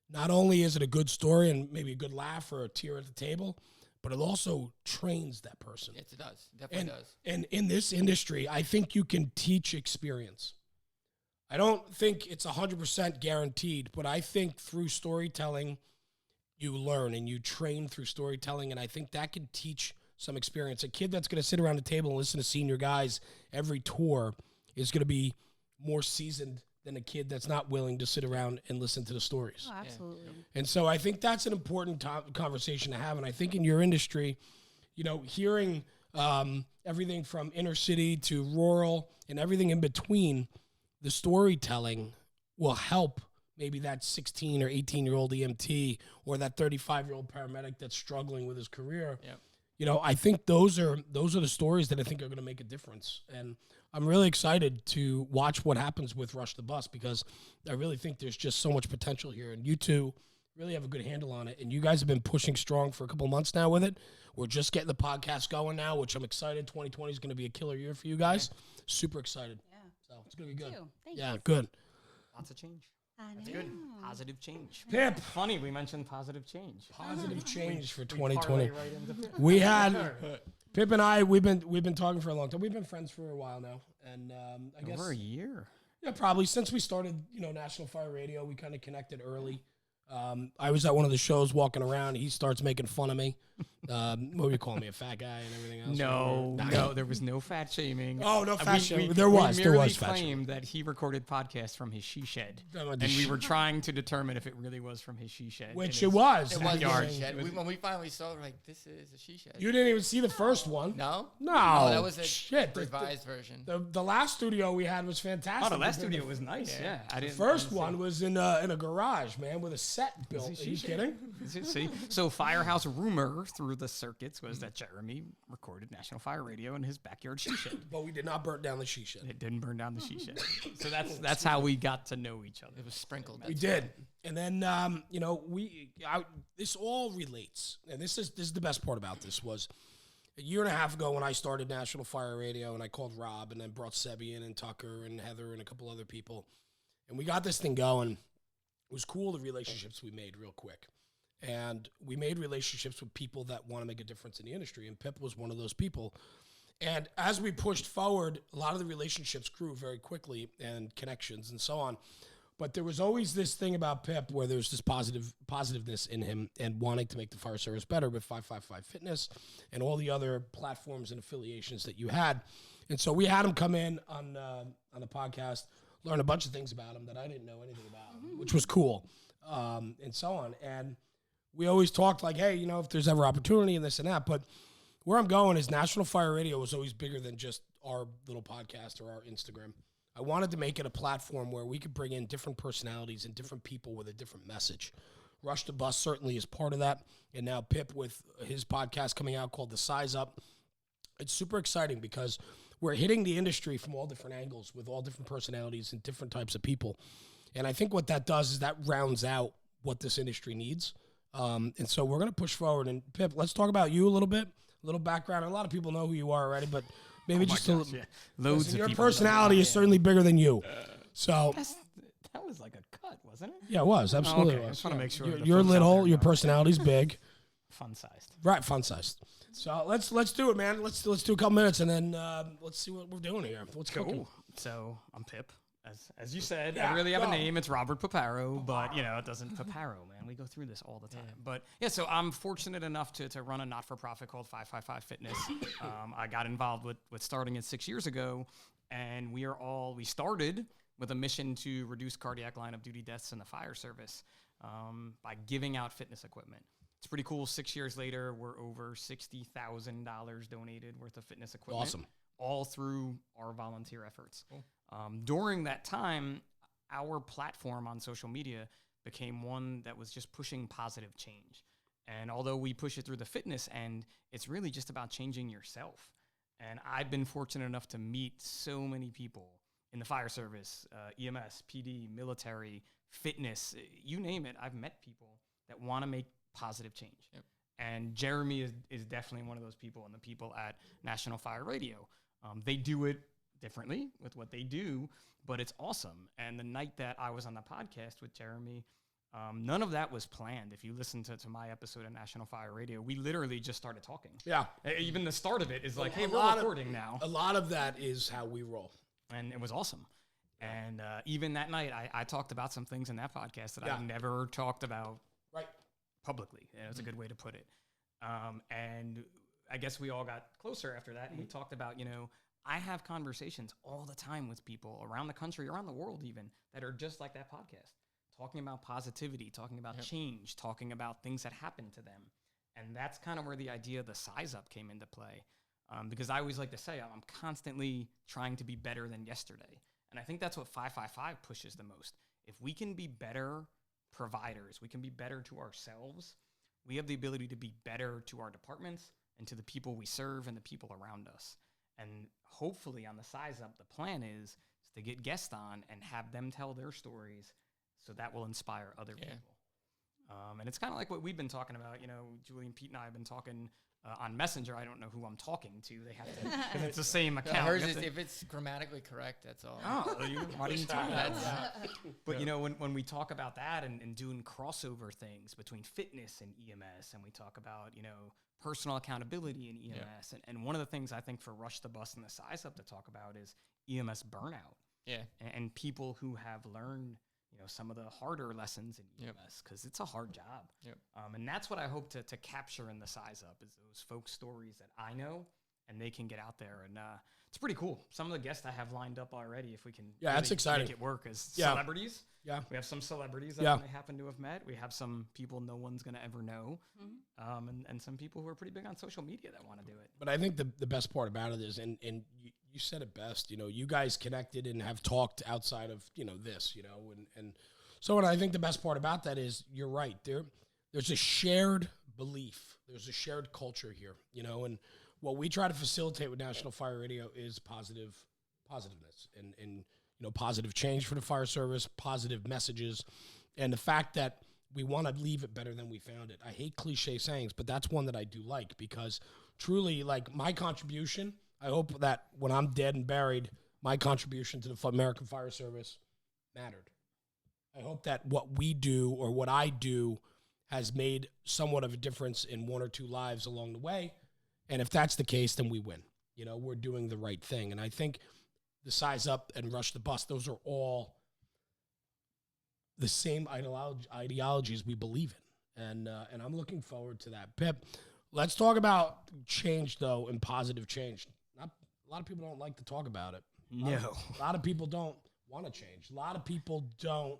Not only is it a good story and maybe a good laugh or a tear at the table, but it also trains that person. Yes, it does. Definitely does. And in this industry, I think you can teach experience. I don't think it's 100% guaranteed, but I think through storytelling, you learn and you train through storytelling, and I think that can teach some experience. A kid that's going to sit around the table and listen to senior guys every tour is going to be more seasoned than a kid that's not willing to sit around and listen to the stories. Oh, absolutely. And so I think that's an important conversation to have. And I think in your industry, you know, hearing everything from inner city to rural and everything in between, the storytelling will help maybe that 16 or 18-year-old EMT or that 35-year-old paramedic that's struggling with his career. Yep. You know, I think those are the stories that I think are going to make a difference. And I'm really excited to watch what happens with Rush the Bus because I really think there's just so much potential here. And you two really have a good handle on it. And you guys have been pushing strong for a couple months now with it. We're just getting the podcast going now, which I'm excited. 2020 is going to be a killer year for you guys. Super excited. Yeah. So it's going to be good. Thank Yeah, you. good. Lots of change. That's Good. Positive change. Pip. Funny, we mentioned positive change. Positive change for We 2020. parlay right into Pip. We had Pip and I. We've been talking for a long time. We've been friends for a while now, and I guess Over a year. yeah, probably since we started. National Fire Radio, we kind of connected early. I was at one of the shows walking around. He starts making fun of me. What were you calling me, a fat guy and everything else? No, there was no fat shaming. Oh, no fat shaming. We There was merely fat shaming. claimed that he recorded podcasts from his she shed, The and we she- were trying to determine if it really was from his she shed. Which in it his was. It was backyard. a she shed. When we finally saw it, we're like, this is a she shed. You didn't even see the first one. No? No, Oh, that was a shit. revised version. The last studio we had was fantastic. Oh, the last studio was nice. Yeah, I The didn't. first one was in a garage, man, with a set built. Are you kidding? See, so Firehouse rumor through the circuits was that Jeremy recorded National Fire Radio in his backyard she shed. But we did not burn down the she shed. It didn't burn down the she shed. So that's how we got to know each other. It was sprinkled. We did, and then this all relates, and this is the best part about this was a year and a half ago when I started National Fire Radio, and I called Rob, and then brought Sebi in, and Tucker, and Heather, and a couple other people, and we got this thing going. It was cool, the relationships we made real quick. And we made relationships with people that want to make a difference in the industry. And Pip was one of those people. And as we pushed forward, a lot of the relationships grew very quickly and connections and so on. But there was always this thing about Pip where there's this positiveness in him and wanting to make the fire service better with 555 Fitness and all the other platforms and affiliations that you had. And so we had him come in on the podcast, learn a bunch of things about him that I didn't know anything about, which was cool, and so on. And we always talked like, hey, if there's ever opportunity and this and that. But where I'm going is National Fire Radio was always bigger than just our little podcast or our Instagram. I wanted to make it a platform where we could bring in different personalities and different people with a different message. Rush the Bus certainly is part of that. And now Pip with his podcast coming out called The Size Up. It's super exciting because we're hitting the industry from all different angles with all different personalities and different types of people. And I think what that does is that rounds out what this industry needs. And so we're going to push forward. And Pip, let's talk about you a little bit, a little background. A lot of people know who you are already, but maybe Loads of your people personality is certainly bigger than you. So that was like a cut, wasn't it? yeah, it was absolutely. Okay. I just want to make sure the You're folks out little, there your know. personality's big, Fun sized. right? Fun sized. So let's do it, man. Let's do a couple minutes and then let's see what we're doing here. What's cooking? Cool. So I'm Pip. As you said, Yeah, I really have go. a name. It's Robert Paparo, but it doesn't Paparo, man. We go through this all the time. But yeah, so I'm fortunate enough to run a not-for-profit called 555 Fitness. I got involved with starting it 6 years ago, and we started with a mission to reduce cardiac line of duty deaths in the fire service by giving out fitness equipment. It's pretty cool. 6 years later, we're over $60,000 donated worth of fitness equipment. Awesome. All through our volunteer efforts. Cool. During that time, our platform on social media became one that was just pushing positive change. And although we push it through the fitness end, it's really just about changing yourself. And I've been fortunate enough to meet so many people in the fire service, EMS, PD, military, fitness, you name it. I've met people that want to make positive change. Yep. And Jeremy is definitely one of those people, and the people at National Fire Radio. They do it differently with what they do, but it's awesome. And the night that I was on the podcast with Jeremy, none of that was planned. If you listen to my episode of National Fire Radio, we literally just started talking. Yeah. Even the start of it is like, hey, A we're lot of- recording now. A lot of that is how we roll. And it was awesome. And even that night, I talked about some things in that podcast that Yeah. I've never talked about Right. publicly. It's a good way to put it. And I guess we all got closer after that, and we talked about, I have conversations all the time with people around the country, around the world even, that are just like that podcast, talking about positivity, talking about change, talking about things that happen to them. And that's kind of where the idea of the size up came into play. Because I always like to say, I'm constantly trying to be better than yesterday. And I think that's what 555 pushes the most. If we can be better providers, we can be better to ourselves, we have the ability to be better to our departments and to the people we serve and the people around us. And hopefully on the size up, the plan is to get guests on and have them tell their stories, so that will inspire other people. And it's kind of like what we've been talking about. Julian, Pete, and I have been talking on Messenger. I don't know who I'm talking to. They have to, because it's the same account. Hers is, if it's grammatically correct, that's all. Oh, why didn't you tell me that? But when we talk about that and doing crossover things between fitness and EMS, and we talk about personal accountability in EMS, and one of the things I think for Rush the Bus and the Size Up to talk about is EMS burnout. Yeah, and people who have learned some of the harder lessons in EMS, because it's a hard job. Yep. And that's what I hope to capture in the Size Up, is those folk stories that I know, and they can get out there. And it's pretty cool. Some of the guests I have lined up already, if we can that's exciting. Make it work, as celebrities. Yeah. We have some celebrities that I happen to have met. We have some people no one's going to ever know. And some people who are pretty big on social media that want to do it. But I think the best part about it is, and you said it best, you guys connected and have talked outside of, this, and so what I think the best part about that is, you're right. There's a shared belief. There's a shared culture here, and what we try to facilitate with National Fire Radio is positiveness and positive change for the fire service, positive messages, and the fact that we want to leave it better than we found it. I hate cliche sayings, but that's one that I do like, because truly, like, my contribution, I hope that when I'm dead and buried, my contribution to the American Fire Service mattered. I hope that what we do, or what I do, has made somewhat of a difference in one or two lives along the way. And if that's the case, then we win. We're doing the right thing. And I think the Size Up and Rush the Bus, those are all the same ideologies we believe in. And I'm looking forward to that. Pip, let's talk about change, though, and positive change. A lot of people don't like to talk about it. A lot of people don't want to change. A lot of people don't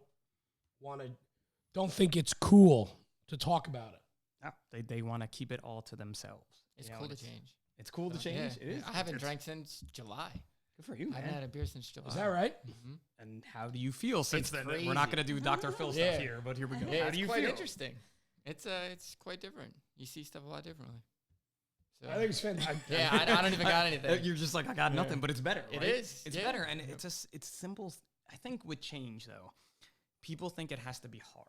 think it's cool to talk about it. No, they want to keep it all to themselves. It's cool to change. It's cool to change. Yeah. It is. I haven't drank since July. Good for you, man. I haven't had a beer since July. Is that right? Mm-hmm. And how do you feel since then? Crazy. We're not going to do Dr. Phil stuff here, but here we go. Yeah, how do you quite feel? Interesting. It's quite different. You see stuff a lot differently. So, I think it's fantastic. I don't even got anything. You're just like, I got nothing, but it's better. Right? It is. It's better, and it's simple. I think with change, though, people think it has to be hard,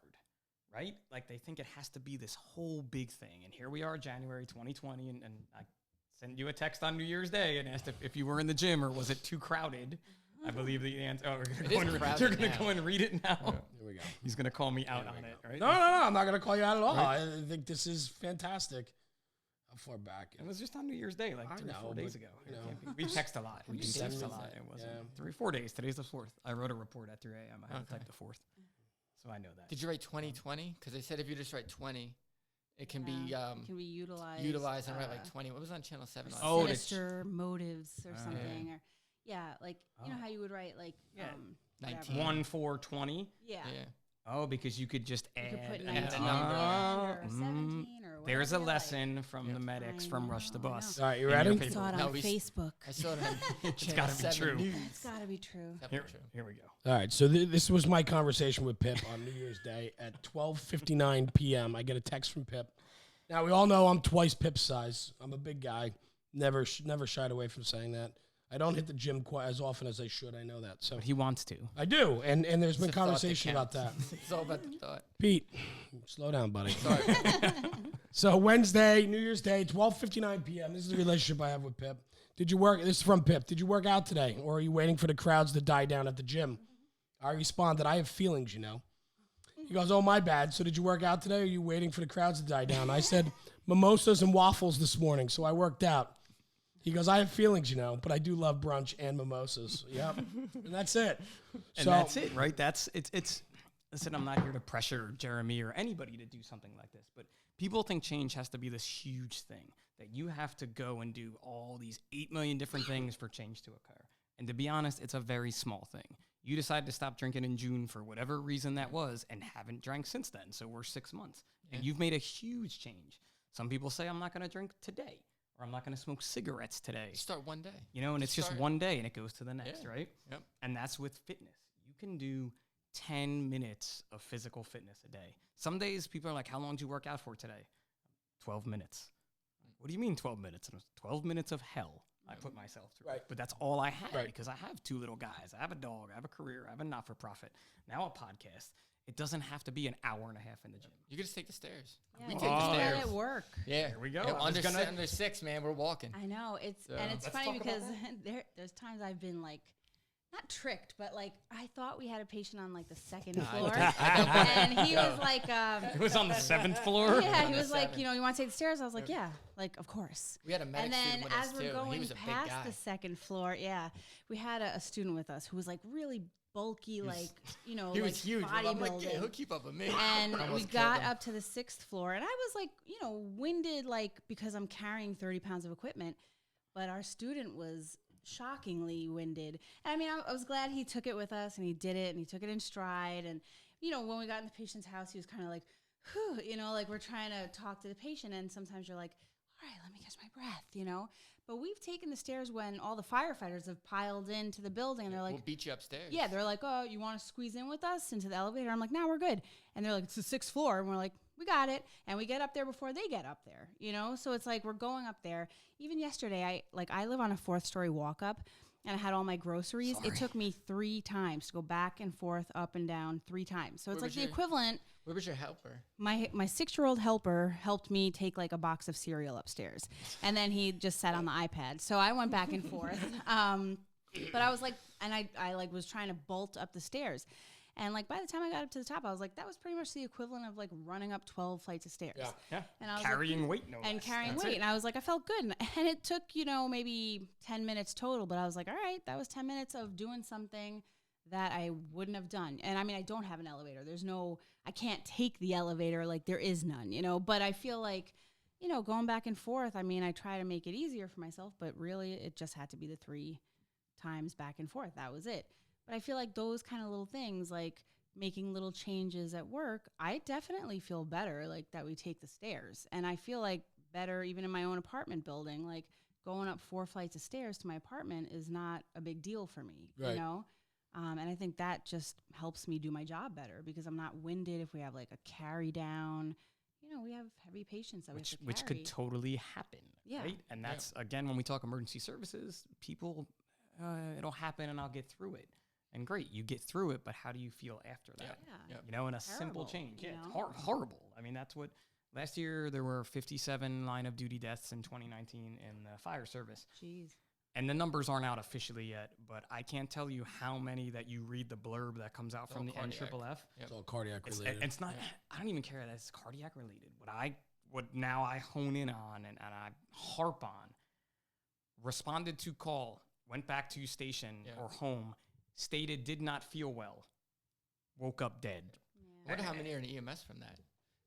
right? Like, they think it has to be this whole big thing. And here we are, January 2020, and I sent you a text on New Year's Day and asked if you were in the gym, or was it too crowded. I believe the answer. Oh, you're going to go and read it now. Here we go. He's going to call me out on it, right? No, I'm not going to call you out at all. Right. I think this is fantastic. How far back? It was just on New Year's Day, like 3 or 4 days ago. We text a lot. We text a lot. It wasn't 3 or 4 days. Today's the 4th. I wrote a report at 3 a.m. I had to type the 4th. So I know that. Did you write 2020? Because they said if you just write 20, it can be utilized. Utilized and write like 20. What was on Channel 7? Sinister motives or something. Or like you know how you would write like 19. 1-4-20. Yeah. Oh, because you could just add, you could put 19 a number. or 17 or whatever. There's a lesson from the medics from Rush the Bus. All right, you ready? I saw it on Facebook. I saw it on It's got to be true. It's got to be true. Here we go. All right, so this was my conversation with Pip on New Year's Day at 12:59 p.m. I get a text from Pip. Now, we all know I'm twice Pip's size. I'm a big guy. Never shied away from saying that. I don't hit the gym quite as often as I should. I know that. So But he wants to. I do, and there's been conversation about that. It's all about the thought. Pete, slow down, buddy. Sorry. So Wednesday, New Year's Day, 12:59 p.m. This is the relationship I have with Pip. Did you work? This is from Pip. Did you work out today, or are you waiting for the crowds to die down at the gym? I responded, I have feelings, He goes, oh, my bad. So did you work out today, or are you waiting for the crowds to die down? I said, mimosas and waffles this morning, so I worked out. He goes, I have feelings, but I do love brunch and mimosas. Yep. And that's it. And that's it, right? It's listen, I'm not here to pressure Jeremy or anybody to do something like this, but people think change has to be this huge thing, that you have to go and do all these 8 million different things for change to occur. And to be honest, it's a very small thing. You decided to stop drinking in June for whatever reason that was and haven't drank since then. So we're 6 months. Yeah. And you've made a huge change. Some people say, I'm not going to drink today. Or I'm not going to smoke cigarettes today. Start one day. And it's just one day and it goes to the next, right? Yep. And that's with fitness. You can do 10 minutes of physical fitness a day. Some days people are like, how long did you work out for today? 12 minutes. What do you mean 12 minutes? 12 minutes of hell. I put myself through it. But that's all I had because I have 2 little guys. I have a dog. I have a career. I have a not-for-profit. Now a podcast. It doesn't have to be an hour and a half in the gym. You can just take the stairs. Yeah, We take take the stairs. at work. Yeah. Here we go. Yeah, under 6, man, we're walking. I know. It's funny because there's times I've been like, not tricked, but like I thought we had a patient on like the 2nd floor, and he was like, it was on the 7th floor. Yeah, he was like, you want to take the stairs? I was like, yeah, like of course. We had a medic student with us, and then as we're going past the 2nd floor, we had a student with us who was like really bulky, like he like was huge. I'm like, yeah, he'll keep up with me. And we got up to the 6th floor, and I was like, winded, like because I'm carrying 30 pounds of equipment, but our student was shockingly winded. And I mean, I was glad he took it with us and he did it and he took it in stride. And, when we got in the patient's house, he was kind of like, whew, like we're trying to talk to the patient. And sometimes you're like, all right, let me catch my breath, But we've taken the stairs when all the firefighters have piled into the building and they're like, we'll beat you upstairs. Yeah, they're like, oh, you want to squeeze in with us into the elevator? I'm like, no, we're good. And they're like, it's the 6th floor. And we're like, we got it. And we get up there before they get up there, So it's like we're going up there. Even yesterday, I live on a 4th story walk up and I had all my groceries. Sorry. It took me 3 times to go back and forth, up and down 3 times. So it's like the equivalent. Where was your helper? My 6-year-old helper helped me take like a box of cereal upstairs. And then he just sat on the iPad. So I went back and forth. But I was like, and I like was trying to bolt up the stairs. And like by the time I got up to the top, I was like, that was pretty much the equivalent of like running up 12 flights of stairs. Yeah. And I was carrying weight, carrying weight. And I was like, I felt good. And it took, maybe 10 minutes total. But I was like, all right, that was 10 minutes of doing something that I wouldn't have done. And I mean, I don't have an elevator. I can't take the elevator. Like there is none, But I feel like, going back and forth, I mean, I try to make it easier for myself. But really, it just had to be the 3 times back and forth. That was it. But I feel like those kind of little things, like making little changes at work, I definitely feel better, like that we take the stairs. And I feel like better even in my own apartment building, like going up 4 flights of stairs to my apartment is not a big deal for me, And I think that just helps me do my job better because I'm not winded if we have like a carry down. We have heavy patients that which could totally happen, right? And that's, again, when we talk emergency services, people, it'll happen and I'll get through it. And great, you get through it, but how do you feel after that? Yeah. In a simple change. Yeah, it's horrible. I mean, that's what, last year there were 57 line of duty deaths in 2019 in the fire service. Jeez. And the numbers aren't out officially yet, but I can't tell you how many that you read the blurb that comes out from the NFF. It's all cardiac related. It's not, I don't even care that it's cardiac related. What now I hone in on and I harp on, responded to call, went back to station or home, stated did not feel well, woke up dead. I wonder how many are in EMS from that.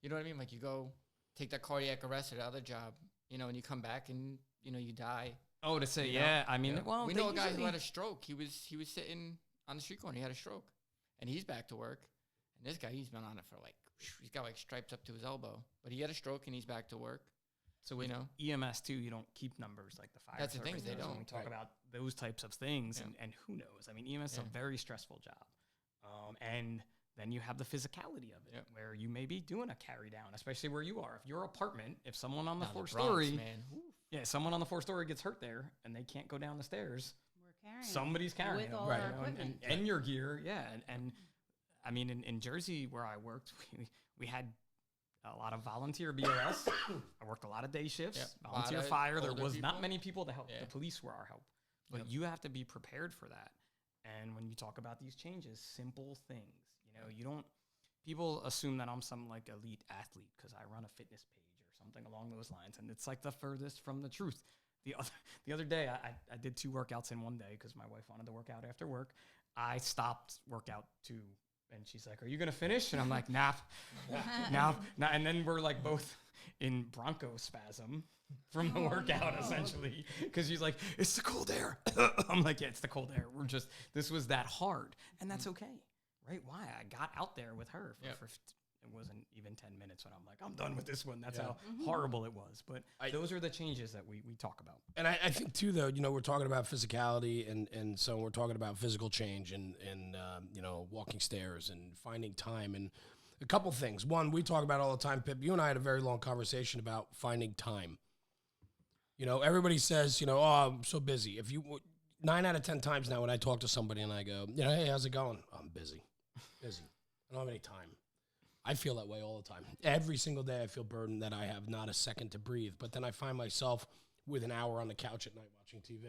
You know what I mean? Like you go take that cardiac arrest or the other job, and you come back and, you die. Oh, to say, I mean, well, we know a guy who had a stroke. He was sitting on the street corner. He had a stroke, and he's back to work. And this guy, he's been on it for he's got like stripes up to his elbow. But he had a stroke, and he's back to work. So with EMS too, you don't keep numbers like the fire. That's the thing, they don't. When we talk about those types of things, and who knows? I mean, EMS is a very stressful job, and then you have the physicality of it, where you may be doing a carry down, especially where you are. If your apartment, if someone on the 4th story, someone on the 4th story gets hurt there, and they can't go down the stairs, somebody's carrying them, right? And your gear, and I mean, in Jersey where I worked, we had a lot of volunteer BLS. I worked a lot of day shifts, volunteer fire. There was not many people to help. The police were our help. But you have to be prepared for that. And when you talk about these changes, simple things, people assume that I'm some like elite athlete because I run a fitness page or something along those lines. And it's like the furthest from the truth. The other day, I did 2 workouts in one day because my wife wanted to work out after work. I stopped workout 2. And she's like, are you going to finish? And I'm like, nah. And then we're like both in bronchospasm from the workout, essentially. Because she's like, it's the cold air. I'm like, yeah, it's the cold air. This was that hard. And that's okay, right? Why? I got out there with her for it wasn't even 10 minutes when I'm like, I'm done with this one. That's how horrible it was. But those are the changes that we talk about. And I think too, though, we're talking about physicality and so we're talking about physical change and walking stairs and finding time and a couple things. One, we talk about all the time, Pip, you and I had a very long conversation about finding time. everybody says, oh, I'm so busy. 9 out of 10 times now when I talk to somebody and I go, hey, how's it going? Oh, I'm busy. I don't have any time. I feel that way all the time. Every single day I feel burdened that I have not a second to breathe. But then I find myself with an hour on the couch at night watching TV,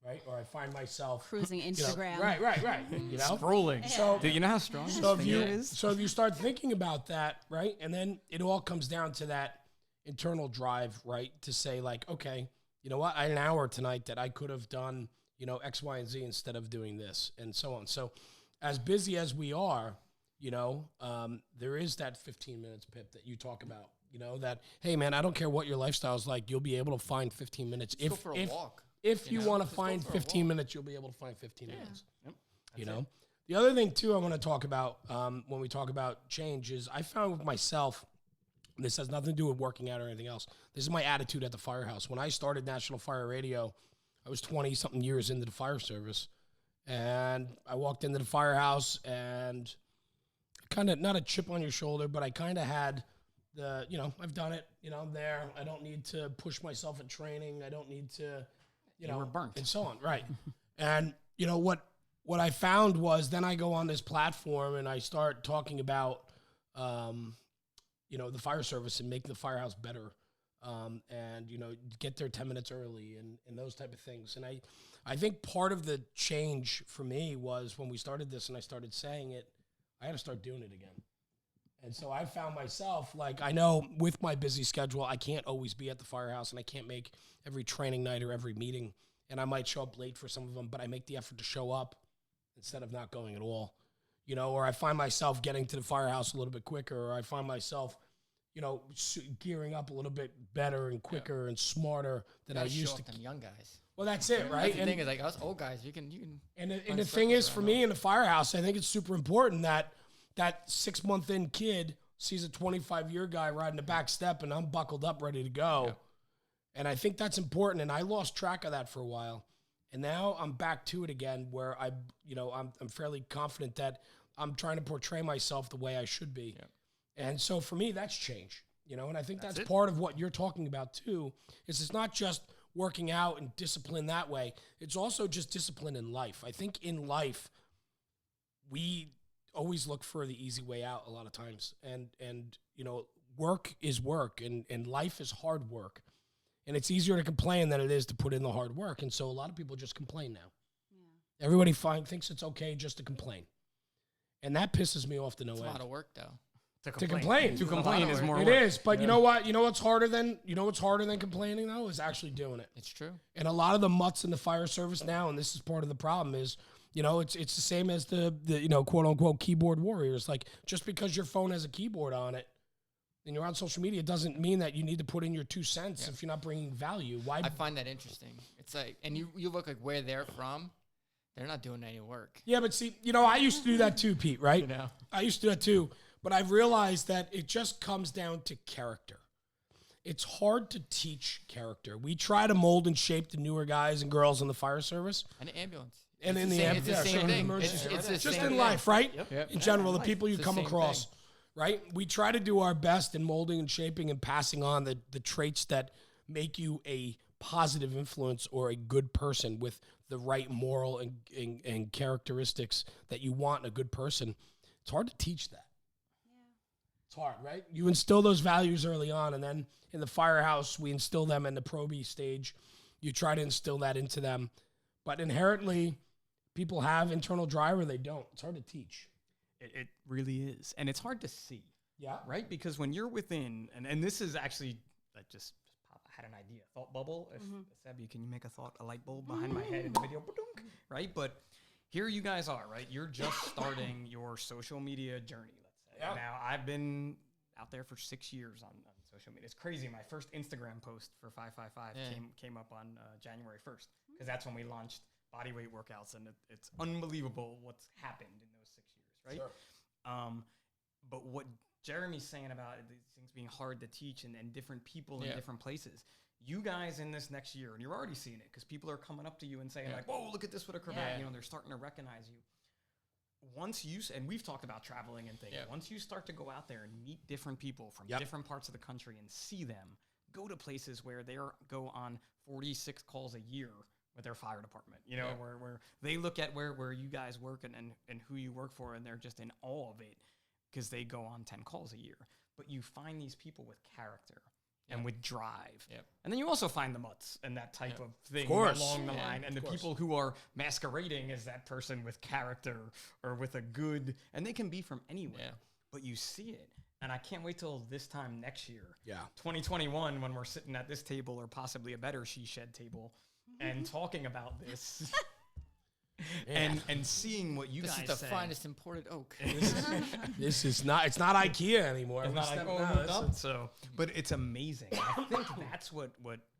right? Or I find myself cruising Instagram. Right. Scrolling. Yeah. So, do you know how strong this finger is? So if you start thinking about that, right? And then it all comes down to that internal drive, right? To say like, okay, you know what? I had an hour tonight that I could have done, X, Y, and Z instead of doing this and so on. So as busy as we are, there is that 15 minutes, Pip, that you talk about, that, hey, man, I don't care what your lifestyle is like. You'll be able to find 15 minutes. Go for a walk. If you want to find 15 minutes, you'll be able to find 15 minutes. Yep. The other thing, too, I want to talk about when we talk about change is I found with myself, and this has nothing to do with working out or anything else. This is my attitude at the firehouse. When I started National Fire Radio, I was 20-something years into the fire service. And I walked into the firehouse and kind of, not a chip on your shoulder, but I kind of had I've done it, I'm there. I don't need to push myself in training. I don't need to, you were burnt. And so on, right. And, what I found was then I go on this platform and I start talking about, the fire service and making the firehouse better and, get there 10 minutes early and those type of things. And I think part of the change for me was when we started this and I started saying it, I had to start doing it again. And so I found myself, like, I know with my busy schedule, I can't always be at the firehouse and I can't make every training night or every meeting. And I might show up late for some of them, but I make the effort to show up instead of not going at all. Or I find myself getting to the firehouse a little bit quicker, or I find myself, gearing up a little bit better and quicker and smarter than I used to. Them young guys. Well, that's it, right? That's the thing is, like, us old guys, you can. And the thing is, for me in the firehouse, I think it's super important that 6-month-in kid sees a 25-year guy riding the back step and I'm buckled up, ready to go. Yeah. And I think that's important. And I lost track of that for a while. And now I'm back to it again where I'm fairly confident that I'm trying to portray myself the way I should be. Yeah. And so for me, that's change, and I think that's part of what you're talking about too, is it's not just working out and discipline that way. It's also just discipline in life. I think in life, we always look for the easy way out a lot of times. And work is work and life is hard work. And it's easier to complain than it is to put in the hard work. And so a lot of people just complain now. Yeah. Everybody thinks it's okay just to complain. And that pisses me off to no end. It's a lot of work, though. To complain is more work. It is, but you know what? What's harder than complaining though is actually doing it. It's true. And a lot of the mutts in the fire service now, and this is part of the problem, is it's the same as the quote unquote keyboard warriors. Like, just because your phone has a keyboard on it and you're on social media doesn't mean that you need to put in your 2 cents if you're not bringing value. Why? I find that interesting. It's like, and you look like where they're from. They're not doing any work. Yeah, but see, I used to do that too, Pete, right? I used to do that too. But I've realized that it just comes down to character. It's hard to teach character. We try to mold and shape the newer guys and girls in the fire service. And the ambulance. And in the ambulance. It's the same thing. It's just in life, right? Yep. In general, the people you come across, right? We try to do our best in molding and shaping and passing on the traits that make you a positive influence or a good person with the right moral and characteristics that you want in a good person. It's hard to teach that. It's hard, right? You instill those values early on, and then in the firehouse, we instill them in the probie stage. You try to instill that into them. But inherently, people have internal drive or they don't. It's hard to teach. It really is. And it's hard to see. Yeah. Right? Because when you're within, and this is actually, I just had an idea, thought bubble. If Sebby, can you make a light bulb behind my head in the video? Right? But here you guys are, right? You're just starting your social media journey. Yeah. Now, I've been out there for 6 years on social media. It's crazy. My first Instagram post for 555 came up on January 1st because that's when we launched bodyweight workouts, and it's unbelievable what's happened in those 6 years, right? Sure. But what Jeremy's saying about these things being hard to teach and different people in different places, you guys in this next year, and you're already seeing it because people are coming up to you and saying like, whoa, look at this with a cravat. They're starting to recognize you. Once you, and we've talked about traveling and things, once you start to go out there and meet different people from different parts of the country and see them, go to places where they go on 46 calls a year with their fire department, you know, where they look at where you guys work and who you work for, and they're just in awe of it because they go on 10 calls a year. But you find these people with character and with drive. Yep. And then you also find the mutts and that type of thing along the line. And the people who are masquerading as that person with character or with a good, and they can be from anywhere, but you see it. And I can't wait till this time next year. 2021, when we're sitting at this table or possibly a better she shed table and talking about this. And seeing what you guys say. This is the finest imported oak. This is not. It's not IKEA anymore. It's not like, so, but it's amazing. I think that's what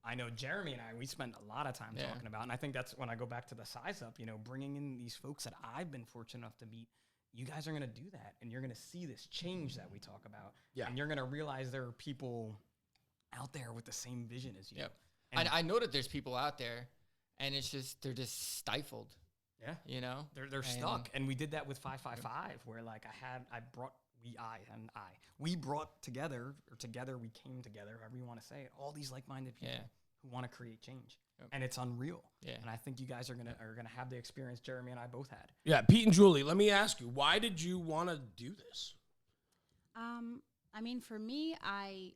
I know. Jeremy and I, we spend a lot of time talking about, and I think that's when I go back to the size up. You know, bringing in these folks that I've been fortunate enough to meet. You guys are going to do that, and you're going to see this change that we talk about. And you're going to realize there are people out there with the same vision as you. And I know that there's people out there, and it's just they're just stifled. Yeah, you know, they're stuck, and we did that with 555, where like we brought together, or together we came together, however you want to say it, all these like-minded people who want to create change, and it's unreal. And I think you guys are gonna have the experience Jeremy and I both had. Yeah, Pete and Julie, let me ask you, why did you want to do this? I mean, for me, I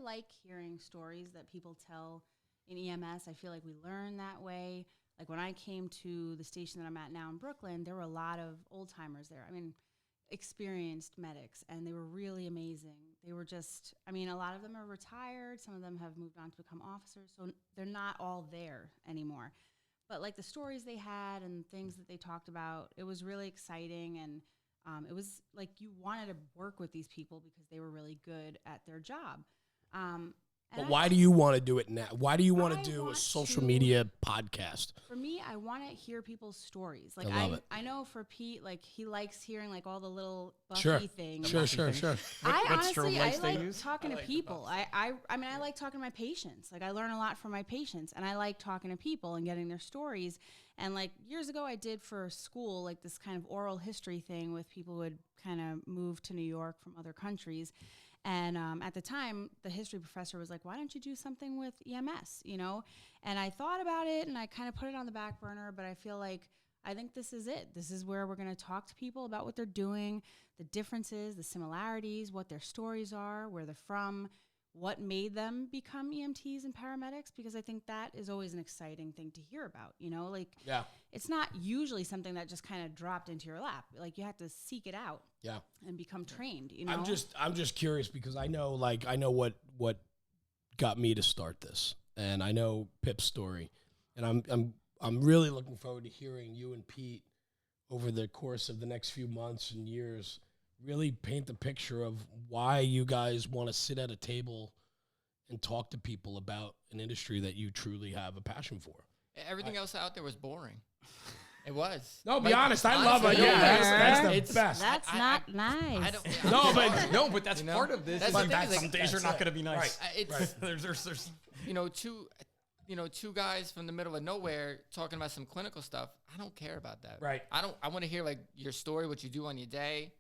like hearing stories that people tell in EMS. I feel like we learn that way. Like when I came to the station that I'm at now in Brooklyn, there were a lot of old timers there. I mean, experienced medics, and they were really amazing. They were just, I mean, a lot of them are retired. Some of them have moved on to become officers, so they're not all there anymore. But like the stories they had and things that they talked about, it was really exciting. And it was like you wanted to work with these people because they were really good at their job. But why do you want to do it now? Why do you want to do a social media podcast? For me, I want to hear people's stories. Like I love it. I know for Pete, like he likes hearing like all the little Buffy things. Sure. I like talking to people. I mean, I like talking to my patients. Like I learn a lot from my patients, and I like talking to people and getting their stories. And like years ago, I did for school like this kind of oral history thing with people who had kind of moved to New York from other countries. And at the time, the history professor was like, why don't you do something with EMS, you know? And I thought about it, and I kind of put it on the back burner, but I feel like I think this is it. This is where we're going to talk to people about what they're doing, the differences, the similarities, what their stories are, where they're from, what made them become EMTs and paramedics, because I think that is always an exciting thing to hear about, you know? Like, it's not usually something that just kind of dropped into your lap. Like, you have to seek it out and become trained, you know? I'm just curious because I know what got me to start this, and I know Pip's story, and I'm really looking forward to hearing you and Pete over the course of the next few months and years really paint the picture of why you guys want to sit at a table and talk to people about an industry that you truly have a passion for. Everything else out there was boring. It was. No, be honest. I love it. Yeah, that's the best. That's not nice. But that's part of this. But some days are not going to be nice. There's two guys from the middle of nowhere talking about some clinical stuff. I don't care about that. Right. I want to hear like your story, what you do on your day.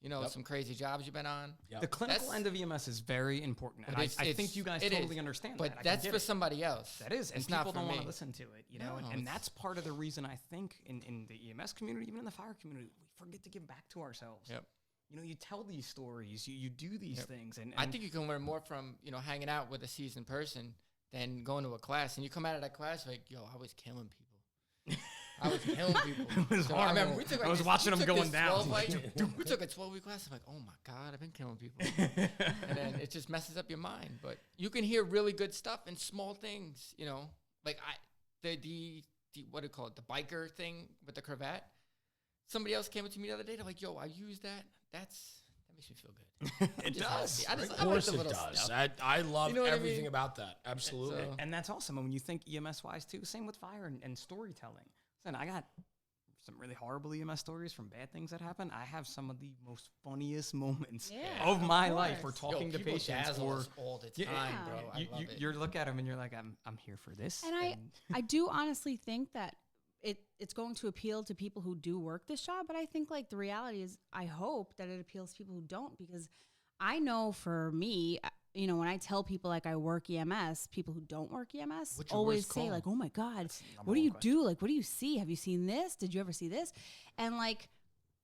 You know, some crazy jobs you've been on. The clinical end of EMS is very important. And I think you guys totally understand that. But that's for somebody else. That is. And it's people not don't want to listen to it, you know? And that's part of the reason I think in the EMS community, even in the fire community, we forget to give back to ourselves. You know, you tell these stories, you do these things. And I think you can learn more from, you know, hanging out with a seasoned person than going to a class. And you come out of that class like, yo, I was killing people. I was killing people. It was horrible. I remember I was watching them going down. We took a 12-week class. I'm like, oh my God, I've been killing people. And then it just messes up your mind. But you can hear really good stuff in small things, you know. Like the what do you call it? The biker thing with the cravat. Somebody else came up to me the other day. They're like, yo, I use that. That makes me feel good. It does. Of course it does. I love everything about that. Absolutely. And that's awesome. And when you think EMS-wise, too, same with fire and storytelling. Listen, I got some really horrible EMS stories from bad things that happen. I have some of the most funniest moments of my life. We're talking to patients all the time, bro. You look at them and you're like, I'm here for this. And I do honestly think that it's going to appeal to people who do work this job, but I think like the reality is I hope that it appeals to people who don't, because I know for me, when I tell people like I work EMS, people who don't work EMS What's your always worst say call? like, oh my God, what do you do? Like, what do you see? Have you seen this? Did you ever see this? And like,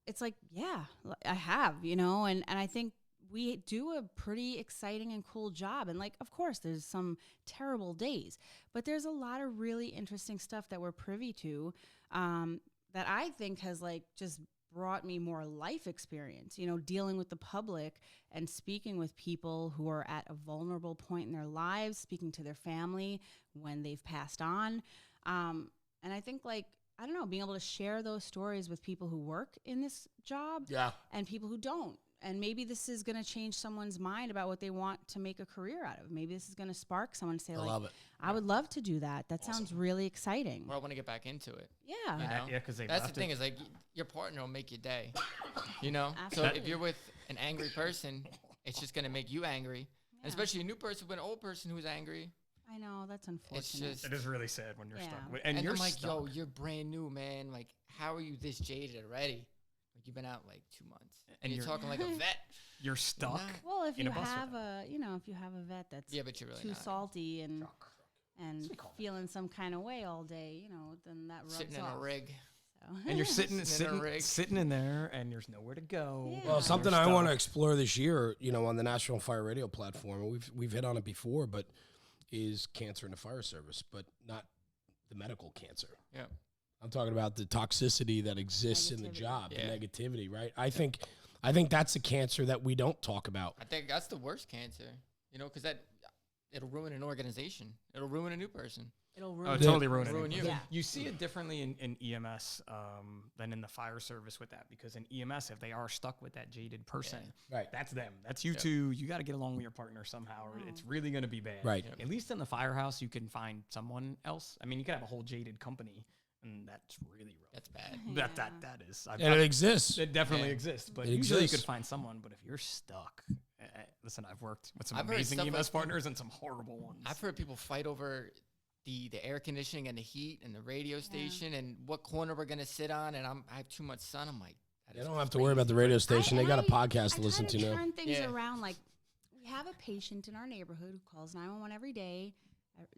it's like, yeah, I have, and I think we do a pretty exciting and cool job. And like, of course, there's some terrible days, but there's a lot of really interesting stuff that we're privy to that I think has like just brought me more life experience, dealing with the public and speaking with people who are at a vulnerable point in their lives, speaking to their family when they've passed on. And I think like, I don't know, being able to share those stories with people who work in this job and people who don't. And maybe this is going to change someone's mind about what they want to make a career out of. Maybe this is going to spark someone to say, I would love to do that. That sounds really exciting. Or I want to get back into it. Yeah. Yeah, because that's the thing is like your partner will make your day. So if you're with an angry person, it's just going to make you angry. Yeah. And especially a new person with an old person who's angry. I know, that's unfortunate. It is really sad when you're stuck. And you're I'm like, stuck. you're brand new, man. Like, how are you this jaded already? Like, you've been out like 2 months, and you're talking like a vet. You're stuck. Well, if you have if you have a vet that's but you're really too salty and feeling some kind of way all day, then that rubs sitting off. in a rig. And you're sitting in there, and there's nowhere to go. Yeah. Well, something I want to explore this year, on the National Fire Radio platform, and we've hit on it before, but is cancer in the fire service, but not the medical cancer. Yeah. I'm talking about the toxicity that exists in the job, the negativity, right? I think that's a cancer that we don't talk about. I think that's the worst cancer, because it'll ruin an organization. It'll ruin a new person. It'll ruin totally ruin you. Yeah. You see it differently in EMS than in the fire service with that, because in EMS, if they are stuck with that jaded person, that's them. That's you two. You got to get along with your partner somehow, or it's really going to be bad. Right. At least in the firehouse, you can find someone else. I mean, you could have a whole jaded company, and that's really rough. That's bad. That is. And it exists. It definitely exists, but usually you could find someone. But if you're stuck, listen, I've worked with some amazing EMS partners and some horrible ones. I've heard people fight over the air conditioning and the heat and the radio station and what corner we're gonna sit on. And I have too much sun. I'm like, they don't have to worry about the radio station. They got a podcast to listen to now. Turn things around. Like, we have a patient in our neighborhood who calls 911 every day.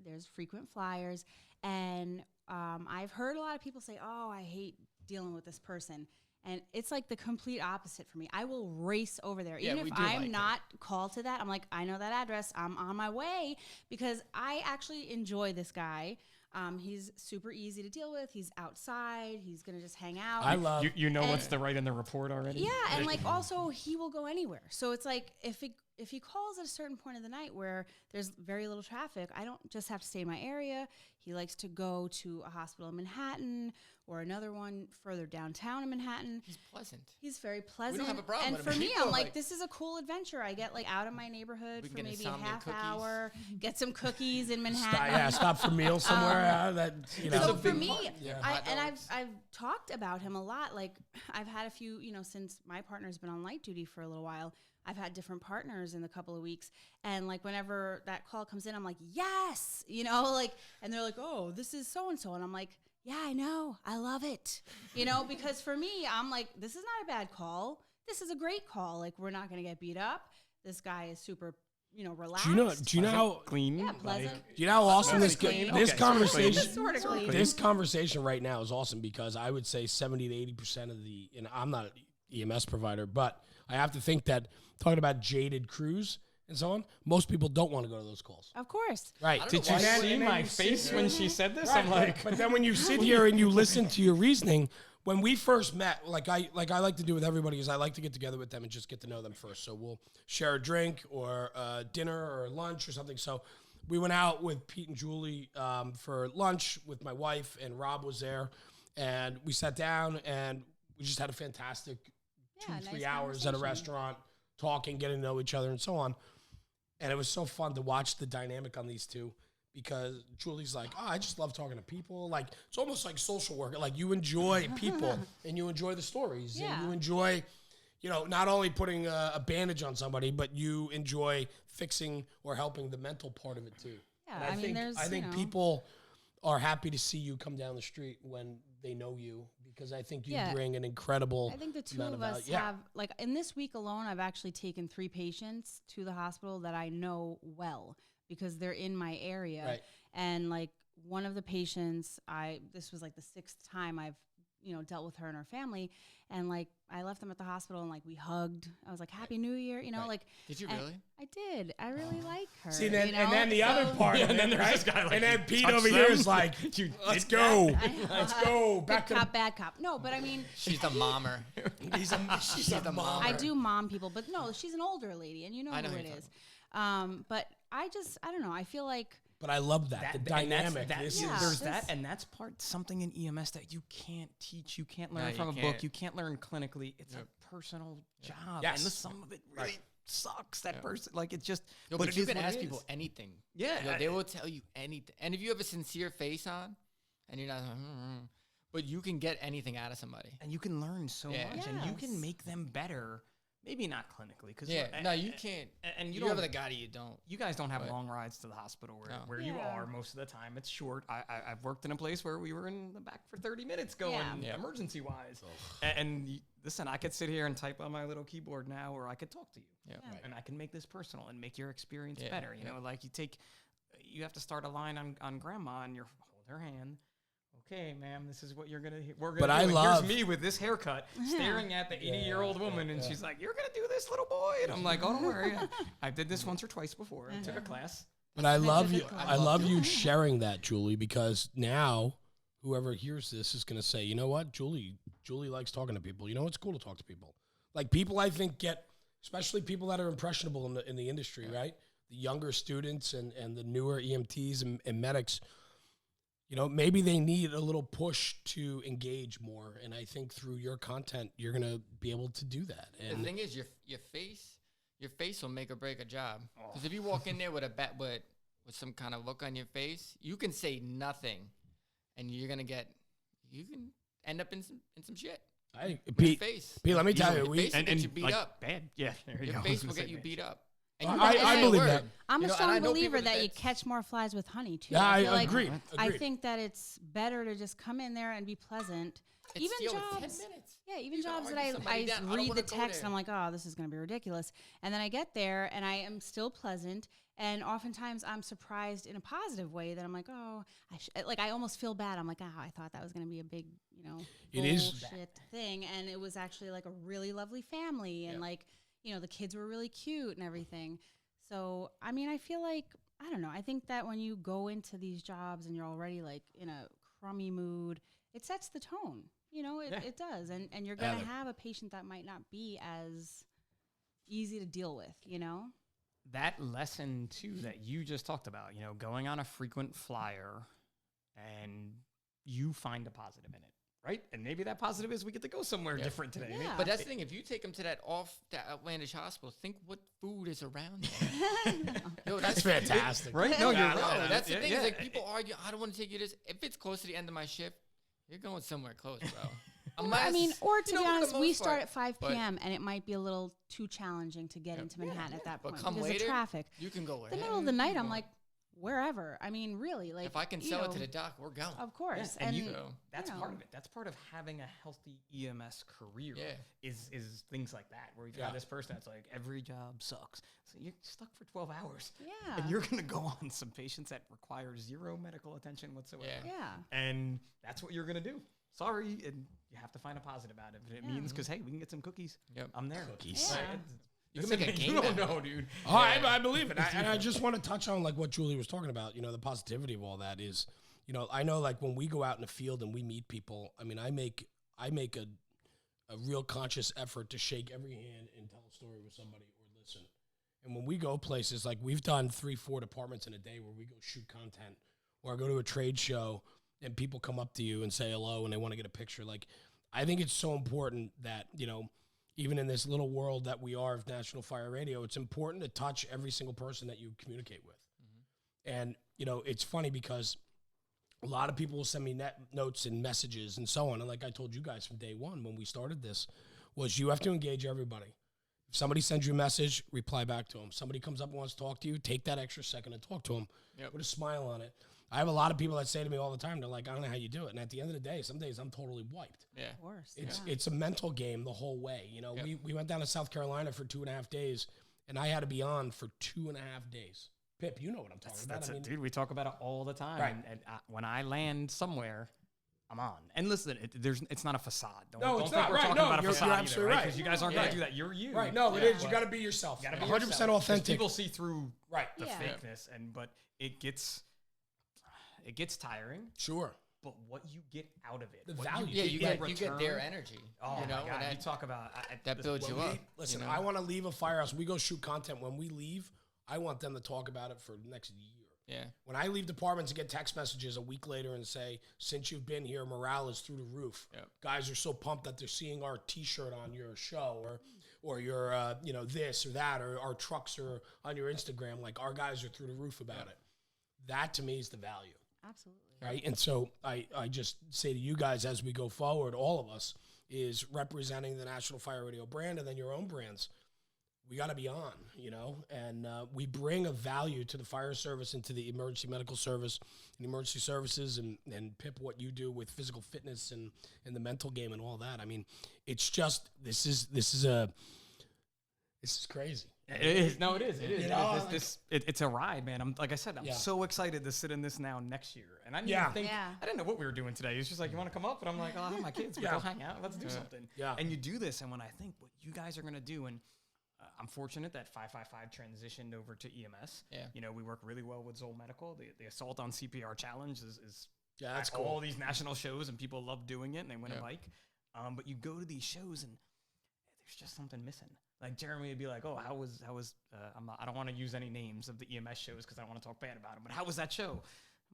There's frequent flyers, and I've heard a lot of people say, "Oh, I hate dealing with this person." And it's like the complete opposite for me. I will race over there. Even if I'm not called to that, I'm like, I know that address. I'm on my way, because I actually enjoy this guy. He's super easy to deal with. He's outside. He's going to just hang out. I love you know what's the right in the report already? Yeah, and like also he will go anywhere. So it's like if he calls at a certain point of the night where there's very little traffic, I don't just have to stay in my area. He likes to go to a hospital in Manhattan or another one further downtown in Manhattan. He's pleasant. He's very pleasant. We don't have a problem and with for him. me, I'm like, this is a cool adventure. I get like out of my neighborhood for maybe a half hour, get some cookies in Manhattan. Stop for meals somewhere. So for me, I've talked about him a lot. Like, I've had a few, since my partner's been on light duty for a little while, I've had different partners in the couple of weeks. And like, whenever that call comes in, I'm like, yes, and they're like, oh, this is so-and-so. And I'm like, yeah, I know. I love it. Because for me, I'm like, this is not a bad call. This is a great call. Like, we're not going to get beat up. This guy is super, relaxed. Do you know how clean? Yeah, pleasant. Do you know how awesome this conversation? Sort of clean. This conversation right now is awesome, because I would say 70 to 80% of and I'm not an EMS provider, but I have to think that talking about jaded crews and so on, most people don't want to go to those calls. Of course. Right. Did you see my face when she said this? Right. I'm like, but then when you sit here and you listen to your reasoning, when we first met, like I like to do with everybody, is I like to get together with them and just get to know them first. So we'll share a drink or dinner or lunch or something. So we went out with Pete and Julie for lunch with my wife, and Rob was there, and we sat down and we just had a fantastic 2-3 hours at a restaurant, talking, getting to know each other and so on. And it was so fun to watch the dynamic on these two, because Julie's like, oh, I just love talking to people. Like, it's almost like social work. Like, you enjoy people and you enjoy the stories. And you enjoy, not only putting a bandage on somebody, but you enjoy fixing or helping the mental part of it too. Yeah, And I think people are happy to see you come down the street when they know you, because I think you bring an incredible. I think the two of us have, like, in this week alone, I've actually taken 3 patients to the hospital that I know well because they're in my area. Right. And like one of the patients, this was like the 6th time I've, dealt with her and her family. And like, I left them at the hospital and like we hugged. I was like, Happy New Year, like. Did you really? I did. I really like her. See, then, and then the other part, and then there's this guy like, and then Pete over here is like, let's go. Let's go. Back Good to cop, bad cop. No, but I mean. She's the mommer. She's the mommer. I do mom people, but no, she's an older lady and you know who it is. But I don't know. I feel like. But I love that the dynamic. There's that, and that's something in EMS that you can't teach. You can't learn from a book. You can't learn clinically. It's a personal job, and the sum of it really sucks. That person, like it's just. No, but you can ask people anything. Yeah, they will tell you anything. And if you have a sincere face on, and you're not, but you can get anything out of somebody, and you can learn so much, and you can make them better. Maybe not clinically, because you can't. And you have the guy you don't. You guys don't have long rides to the hospital where you are most of the time. It's short. I've worked in a place where we were in the back for 30 minutes going emergency wise. And listen, I could sit here and type on my little keyboard now, or I could talk to you, and I can make this personal and make your experience better. You know, like you have to start a line on grandma, and you hold her hand. Okay, ma'am, this is what you're going to hear. We're going to do it. Here's me with this haircut staring at the 80-year-old woman, and she's like, you're going to do this, little boy? And I'm like, oh, don't worry. I did this once or twice before. I took a class. But I love you. I love you sharing that, Julie, because now whoever hears this is going to say, you know what? Julie likes talking to people. You know, it's cool to talk to people. Like people I think especially people that are impressionable in the industry, right? The younger students and the newer EMTs and medics, maybe they need a little push to engage more, and I think through your content, you're gonna be able to do that. And the thing is, your face will make or break a job. Because if you walk in there with with some kind of look on your face, you can say nothing, and you can end up in some shit. Pete, let me tell you, your face will get you beat up. Bad, yeah. Your face will get you beat up. I believe that. I'm a strong believer that you catch more flies with honey, too. Yeah, I agree. I think that it's better to just come in there and be pleasant. Even jobs, 10 minutes. Yeah, even jobs that I read the text and I'm like, oh, this is going to be ridiculous. And then I get there and I am still pleasant. And oftentimes I'm surprised in a positive way that I'm like, oh, I almost feel bad. I'm like, I thought that was going to be a big, bullshit thing. And it was actually like a really lovely family. And the kids were really cute and everything. So, I mean, I feel like, I don't know. I think that when you go into these jobs and you're already like in a crummy mood, it sets the tone. It does. And you're going to have a patient that might not be as easy to deal with, That lesson, too, that you just talked about, going on a frequent flyer and you find a positive in it. Right? And maybe that positive is we get to go somewhere different today. Yeah. But that's the thing. If you take them to that outlandish hospital, think what food is around there. Yo, that's fantastic. Right? No, you're right. That's the thing. Is like people argue, I don't want to take you this. If it's close to the end of my shift, you're going somewhere close, bro. Or to be honest, we start at 5 p.m. and it might be a little too challenging to get into Manhattan at that point because later, of traffic. You can go wherever. The middle of the night, I'm like, wherever. I mean, really, like if I can sell it to the doc, we're going. Of course, and that's part of it. That's part of having a healthy EMS career. Is things like that where you've got this person that's like every job sucks, so you're stuck for 12 hours. Yeah, and you're gonna go on some patients that require zero medical attention whatsoever. Yeah, and that's what you're gonna do. Sorry, and you have to find a positive out of it. It means because hey, we can get some cookies. I'm there. Cookies. Yeah. You can make a game. You don't know, dude. Oh, I believe it. And I just want to touch on like what Julie was talking about. The positivity of all that is, I know like when we go out in the field and we meet people. I mean, I make a real conscious effort to shake every hand and tell a story with somebody or listen. And when we go places, like we've done 3-4 departments in a day where we go shoot content, or go to a trade show and people come up to you and say hello and they want to get a picture. Like, I think it's so important that even in this little world that we are of National Fire Radio, it's important to touch every single person that you communicate with. Mm-hmm. And, it's funny because a lot of people will send me notes and messages and so on. And like I told you guys from day one when we started this, was you have to engage everybody. If somebody sends you a message, reply back to them. Somebody comes up and wants to talk to you, take that extra second and talk to them with a smile on it. I have a lot of people that say to me all the time, they're like, I don't know how you do it. And at the end of the day, some days I'm totally wiped. Yeah. Of course. It's a mental game the whole way. You know, we went down to South Carolina for 2.5 days, and I had to be on for 2.5 days. Pip, you know what I'm talking about. Dude, we talk about it all the time. Right. And when I land somewhere, I'm on. And listen, it's not a facade. No, don't it's think not. we're Right. talking No, about a you're facade either, absolutely right? right. Because you guys aren't going to do that. You're you. Right. No, it is. You got to be yourself. You got to be 100% yourself. authentic. People see through the Yeah. fakeness, but it gets tiring. Sure. But what you get out of it, The what value. You get return- their energy. Oh, you know, my God. and You talk about that builds you up. Listen, you know? I want to leave a firehouse. We go shoot content. When we leave, I want them to talk about it for the next year. Yeah. When I leave departments and get text messages a week later and say, since you've been here, morale is through the roof. Yep. Guys are so pumped that they're seeing our T-shirt on your show or your, this or that, or our trucks are on your Instagram. Like, our guys are through the roof about it. That, to me, is the value. Absolutely. Right? And so I just say to you guys as we go forward, all of us, is representing the National Fire Radio brand and then your own brands. We got to be on, and we bring a value to the fire service and to the emergency medical service and emergency services and Pip, what you do with physical fitness and the mental game and all that. I mean, it's just, this is crazy. It is. No, it is. It is. You know, It's a ride, man. I'm Yeah. so excited to sit in this now next year. And I didn't think, Yeah. I didn't know what we were doing today. It's just like, you want to come up? And I'm like, oh, I have my kids. We'll go hang out. Let's do something. Yeah. And you do this. And when I think what you guys are going to do, and I'm fortunate that 555 transitioned over to EMS. Yeah. We work really well with Zoll Medical. The Assault on CPR Challenge is Yeah, that's at cool. all these national shows, and people love doing it, and they win a bike. But you go to these shows, and there's just something missing. Like Jeremy would be like, "Oh, how was I don't want to use any names of the EMS shows because I don't want to talk bad about them. But how was that show?"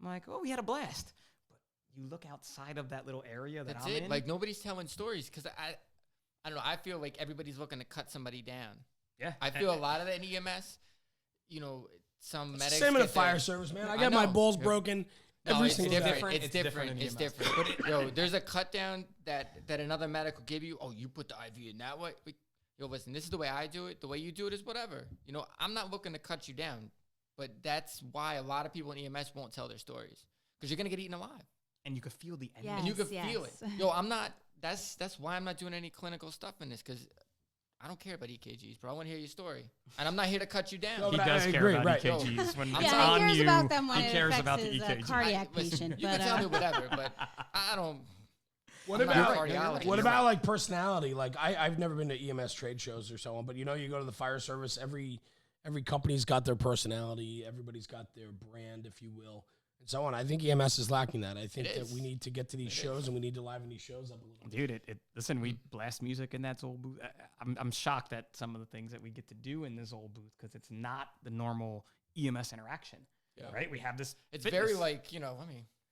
I'm like, "Oh, we had a blast." But you look outside of that little area that I'm in. Like, nobody's telling stories because I don't know. I feel like everybody's looking to cut somebody down. Yeah, I feel a lot of that in EMS. Some It's medics. the same in the get their- fire service, man. I I get my know. balls Yeah. broken No, every it's single day. different. It's different. in It's EMS. different. There's a cut down that another medic will give you. Oh, you put the IV in that way. Listen, this is the way I do it. The way you do it is whatever. I'm not looking to cut you down, but that's why a lot of people in EMS won't tell their stories because you're gonna get eaten alive, and you could feel the energy. Yes, and you can feel it. yes. I'm not. That's why I'm not doing any clinical stuff in this because I don't care about EKGs, bro. I want to hear your story, and I'm not here to cut you down. No, He but does I care agree, about right. EKGs when it's Yeah, on he cares you. about them when he it cares affects about the his, EKG. cardiac Listen, patient. you but, can tell me whatever, but I don't. What I'm not about a cardiologist. what about like personality? Like I've never been to EMS trade shows or so on, but you go to the fire service. Every company's got their personality. Everybody's got their brand, if you will, and so on. I think EMS is lacking that. I think It that is. we need to get to these shows and we need to liven these shows up a little bit. Dude, listen, we blast music in that Zoll booth. I'm shocked at some of the things that we get to do in this Zoll booth because it's not the normal EMS interaction, right? We have this. It's fitness. very like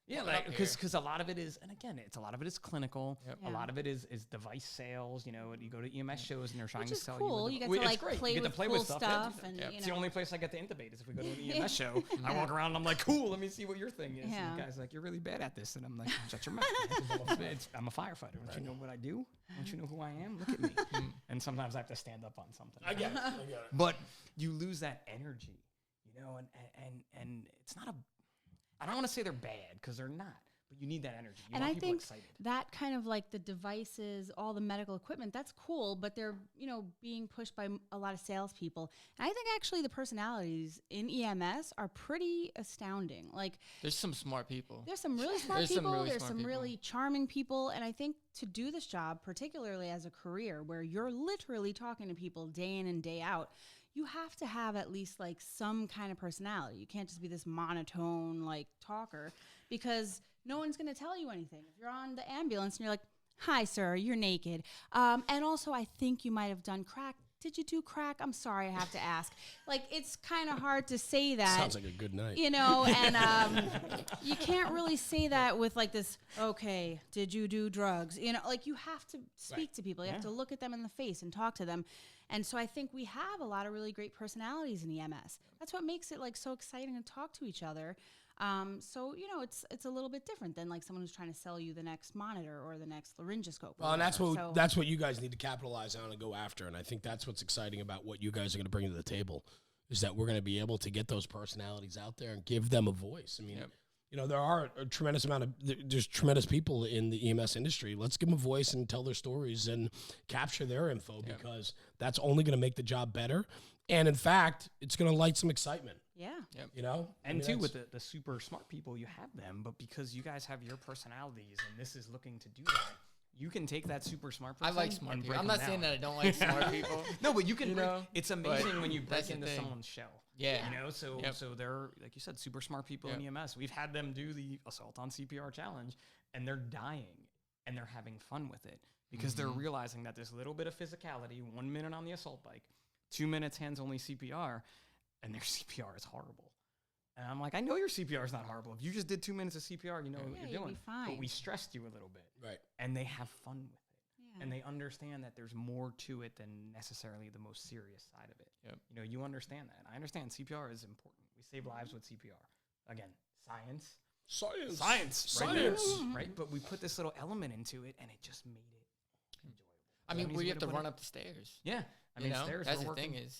Yeah, Put it like up because a lot of it is, and again, a lot of it is clinical. Yep. A lot of it is device sales. And you go to EMS shows and they're trying Which to is sell cool. you. You get Well, to it's great. play You get with to play cool with stuff. stuff, Yeah, and it's the only place I get to intubate is if we go to an EMS show. I Yeah. walk around and I'm like, cool. Let me see what your thing is. Yeah. And the guy's like, you're really bad at this, and I'm like, shut your mouth. man. I'm a firefighter. Don't you know what I do? Don't you know who I am? Look at me. And sometimes I have to stand up on something. I get it. But you lose that energy, and it's not a. I don't want to say they're bad because they're not. But you need that energy. You And want I people think excited. that kind of like the devices, all the medical equipment, that's cool, but they're, being pushed by a lot of salespeople. And I think actually the personalities in EMS are pretty astounding. Like, there's some smart people. there's some really smart There's some people, really there's smart some people. really charming people. And I think to do this job, particularly as a career where you're literally talking to people day in and day out, you have to have at least like some kind of personality. You can't just be this monotone like talker because no one's going to tell you anything. If you're on the ambulance and you're like, "Hi, sir, you're naked. And also, I think you might have done crack. Did you do crack? I'm sorry, I have to ask." Like, it's kind of hard to say that. Sounds like a good night. And you can't really say that with like this, "Okay, did you do drugs?" Like you have to speak to people. You have to look at them in the face and talk to them. And so I think we have a lot of really great personalities in EMS. That's what makes it like so exciting to talk to each other. So it's a little bit different than like someone who's trying to sell you the next monitor or the next laryngoscope. Well, and that's what you guys need to capitalize on and go after. And I think that's what's exciting about what you guys are going to bring to the table is that we're going to be able to get those personalities out there and give them a voice. I mean, there are a tremendous amount of, there's tremendous people in the EMS industry. Let's give them a voice and tell their stories and capture their info because that's only going to make the job better. And in fact, it's going to light some excitement. Yeah. Yep. And too, with the super smart people, you have them, but because you guys have your personalities and this is looking to do that, you can take that super smart person. I like smart people. I'm not saying that I don't like smart people. No, but you can. It's amazing when you break into someone's shell. Yeah. So they're, like you said, super smart people in EMS. We've had them do the Assault on CPR challenge, and they're dying, and they're having fun with it because they're realizing that this little bit of physicality, 1 minute on the assault bike, 2 minutes hands-only CPR, and their CPR is horrible. And I'm like, I know your CPR is not horrible. If you just did 2 minutes of CPR, you know what you're doing. Be fine. But we stressed you a little bit. Right. And they have fun with it. Yeah. And they understand that there's more to it than necessarily the most serious side of it. Yep. You understand that. I understand CPR is important. We save lives with CPR. Again, science. Right? But we put this little element into it, and it just made it enjoyable. I mean, we have to run up the stairs. Yeah. I mean, stairs. That's the thing is,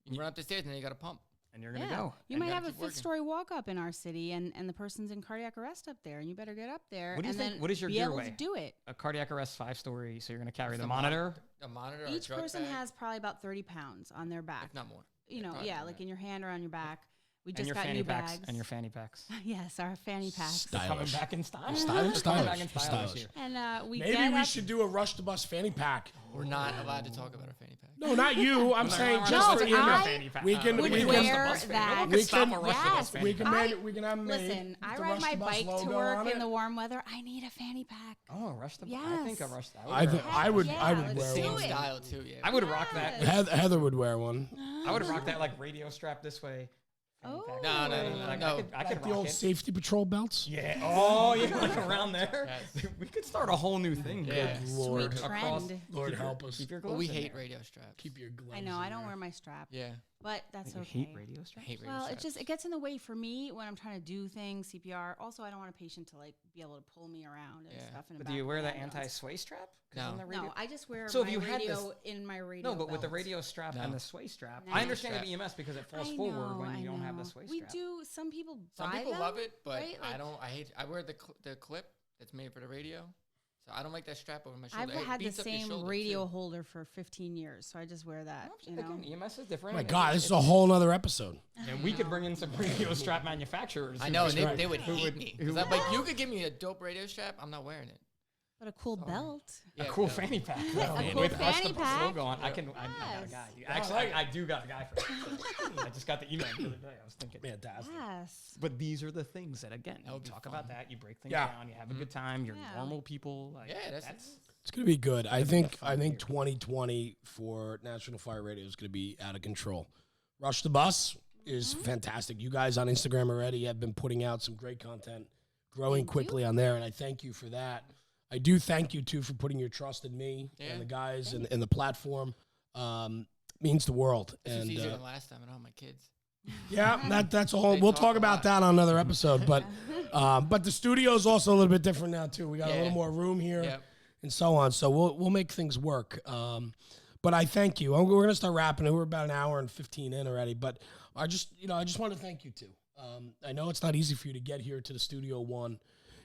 you run up the stairs and then you got to pump. And you're going to go. You might have a 5th-story walk up in our city, and the person's in cardiac arrest up there, and you better get up there. What do you think? What is your be gear able weight? to do it. A cardiac arrest 5-story, so you're going to carry the monitor? A monitor. Each person has probably about 30 pounds on their back. If not more. Like in your hand or on your back. We just your got fanny new packs. bags. And your fanny packs. Yes, our fanny packs. Coming back in style. Stylish. And maybe we should do a Rush the Bus fanny pack. We're not allowed to talk about our fanny pack. No, not you. I'm saying just for we can would wear that. We can have made. Listen, I ride my bike to work in the warm weather. I need a fanny pack. Oh, Rush the Bus. Yes. I think I Rush that. I would wear Same one. style too. Yeah. I would rock that. Heather would wear one. I would rock that like radio strap this way. Oh. No. I could The rock old it. safety patrol belts. Yeah. Oh, yeah. Like around there. Yes. We could start a whole new thing. Yeah. Lord, Sweet trend. Lord help us. Keep your Well, gloves we in hate there. radio straps. Keep your gloves. I know. I don't wear my strap. Yeah. But that's You okay. hate radio I straps? hate radio Well, straps. it gets in the way for me when I'm trying to do things, CPR. Also, I don't want a patient to be able to pull me around and stuff. In But the do you back wear of the ambulance. anti-sway strap? No. No, I just wear So if my you had radio in my radio. No, but with the belt. radio strap and the sway strap, No. I understand Strap. the EMS because it falls I forward when know, you don't have the know. sway We strap. do. Some people Some buy people them, love it, but right? I don't. I hate. I wear the clip that's made for the radio, so I don't like that strap over my I've shoulder. It had the beats up your same shoulder, radio too. holder for 15 years, so I just wear that. Again, EMS is different. My God, this is a whole other episode. And we could bring in some radio strap manufacturers. I know, and right. they would hate me. 'Cause I'm like, you could give me a dope radio strap, I'm not wearing it. But a cool belt. A Yeah, cool no. fanny pack. A cool With Rush fanny the Bus pack. logo on. I got a guy. Dude. Actually, I do got a guy for it. I just got the email the other day. I was thinking. Fantastic. Yes. But these are the things that, again, That you would be talk fun. about that, you break things Yeah. down, you have a good time, you're Yeah. normal people. Like, Yeah, that's It's gonna be good. I think fun year. 2020 for National Fire Radio is gonna be out of control. Rush the Bus is fantastic. You guys on Instagram already have been putting out some great content, growing quickly on there, and I thank you for that. I do thank you too for putting your trust in me and the guys and the platform. Means the world. This was And easier than last time. I don't have my kids. yeah, that's a whole. They We'll talk talk a about lot. that on another episode. But the studio is also a little bit different now too. We got a little Yeah. more room here. Yep. And so on. So we'll make things work. But I thank you. We're gonna start wrapping it. We're about an hour and 15 in already. But I just want to thank you too. I know it's not easy for you to get here to the studio, one,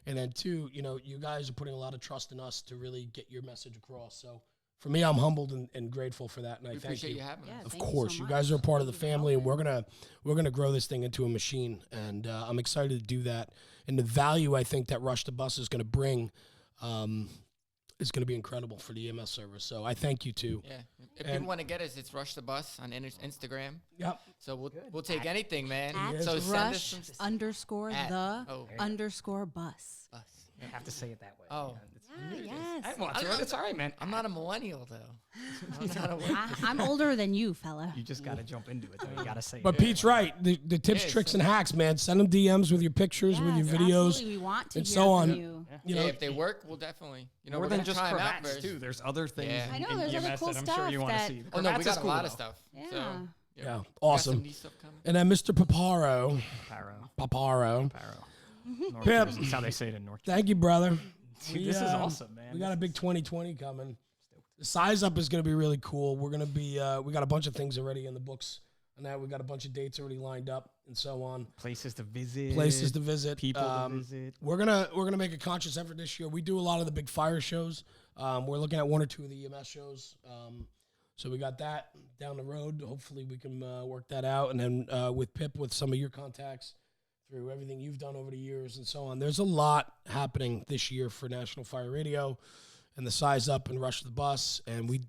and then two. You guys are putting a lot of trust in us to really get your message across. So for me, I'm humbled and grateful for that, and I We thank appreciate you. you having Yeah, us. Of thank you course, so you much. guys are a part of the Thank you for family, and helping. we're gonna grow this thing into a machine. And I'm excited to do that. And the value I think that Rush the Bus is going to bring. Is going to be incredible for the EMS service. So I thank you too. Yeah. If And- people want to get us, it's Rush the Bus on Instagram. Yep. So we'll take anything, man. At So send us rush some underscore At- the oh. underscore bus. bus. You have to say it that way. Oh. Yes. Well, it's all right, man. I'm not a millennial though. I'm not a I'm older than you, fella. You just got to jump into it, though. You got to say But it. Pete's right. The tips, Yeah, tricks, so- and hacks, man. Send them DMs with your pictures, with your Yes, videos. absolutely. We want to and hear so from on. you. You Yeah, know, if they work, we'll definitely. More we're than gonna just try 'em out cravats, first. too. There's other things Yeah. I know, in there's other EMS cool that I'm sure you stuff want to that- see. Oh no, we Cravats got is a cool, lot of though. stuff. Yeah. So, yeah, we got some awesome. new stuff coming. And then Mr. Paparo. Paro. Pip. That's how they say it in North. Thank you, brother. Dude, this is awesome, man. We got a big 2020 coming. The size up is going to be really cool. We're going to be, we got a bunch of things already in the books on that. We got a bunch of dates already lined up and so on. Places to visit. People to visit. We're gonna make a conscious effort this year. We do a lot of the big fire shows. We're looking at 1 or 2 of the EMS shows. So we got that down the road. Hopefully we can work that out. And then with Pip, with some of your contacts, through everything you've done over the years and so on. There's a lot happening this year for National Fire Radio and the Size Up and Rush the Bus. And we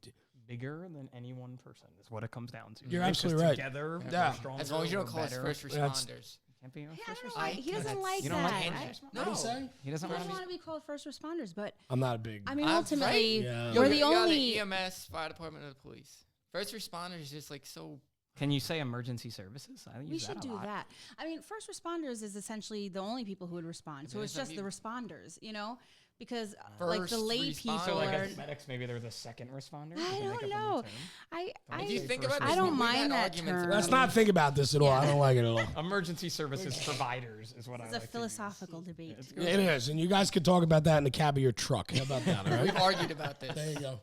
bigger than any one person is what it comes down to. You're absolutely right. Together, yeah. Stronger, as long as you don't call us first responders. Can't be first responders. He doesn't like you that. Don't like What do you say? He doesn't want to be called first responders, but I'm not a big. I mean, ultimately, right? we're the only the EMS, fire department, or the police. First responders is just like so. Can you say emergency services? We should do that. I mean, first responders is essentially the only people who would respond. So it's just the responders, you know, because like the lay people so like are. medics, maybe they're the second responder. I don't know. I don't mind that term. Let's not think about this at all. I don't like it at all. Emergency services providers is what it's a philosophical debate. It is, and you guys could talk about that in the cab of your truck. How about that? All right? We've argued about this. There you go.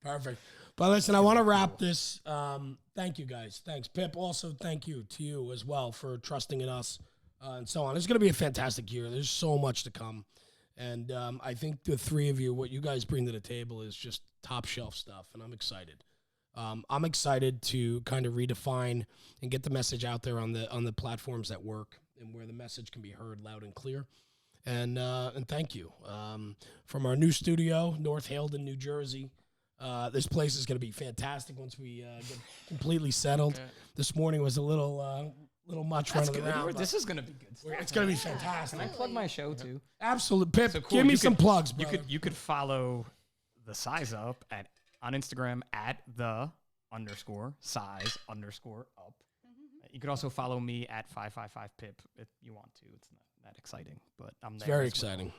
Perfect. But listen, I want to wrap this. Thank you, guys. Thanks, Pip. Also, thank you to you as well for trusting in us and so on. It's going to be a fantastic year. There's so much to come. And I think the 3 of you, what you guys bring to the table is just top shelf stuff, and I'm excited. I'm excited to kind of redefine and get the message out there on the platforms that work and where the message can be heard loud and clear. And thank you. From our new studio, North Haledon, New Jersey. This place is going to be fantastic once we get completely settled. Okay. This morning was a little much running around. This is going to be good stuff. It's going to be fantastic. Can I plug my show too? Absolutely. Pip, so cool. Give me some plugs, bro. You could follow the Size Up on Instagram at @_size_up. You could also follow me at 555pip if you want to. It's not that exciting, but I'm there. It's very exciting.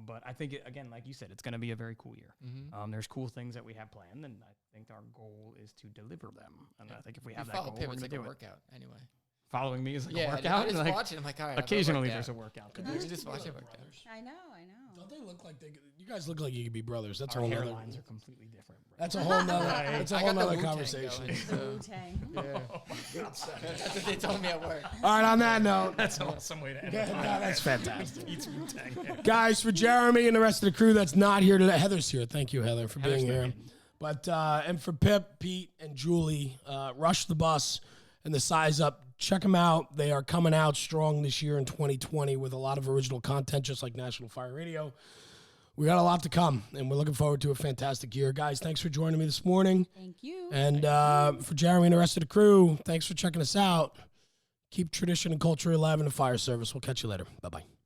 But I think, again, like you said, it's going to be a very cool year. Mm-hmm. There's cool things that we have planned, and I think our goal is to deliver them. And I think if we have that goal, we're going to do a workout anyway. Following me is like a workout. I just watching. I'm like, all right. Occasionally, there's a workout. You just watch it. I know. Don't they look like you guys look like you could be brothers? That's our whole hairlines are completely different. Bro. That's a whole nother. That's a whole nother conversation. Wu-Tang. That's what they told me at work. All right. On that note, that's an awesome way to end it. That's fantastic. Eats Wu-Tang. Guys, for Jeremy and the rest of the crew that's not here today, Heather's here. Thank you, Heather, for being here. But and for Pip, Pete, and Julie, Rush the Bus and the Size Up. Check them out. They are coming out strong this year in 2020 with a lot of original content, just like National Fire Radio. We got a lot to come, and we're looking forward to a fantastic year. Guys, thanks for joining me this morning. Thank you. And for Jeremy and the rest of the crew, thanks for checking us out. Keep tradition and culture alive in the fire service. We'll catch you later. Bye-bye.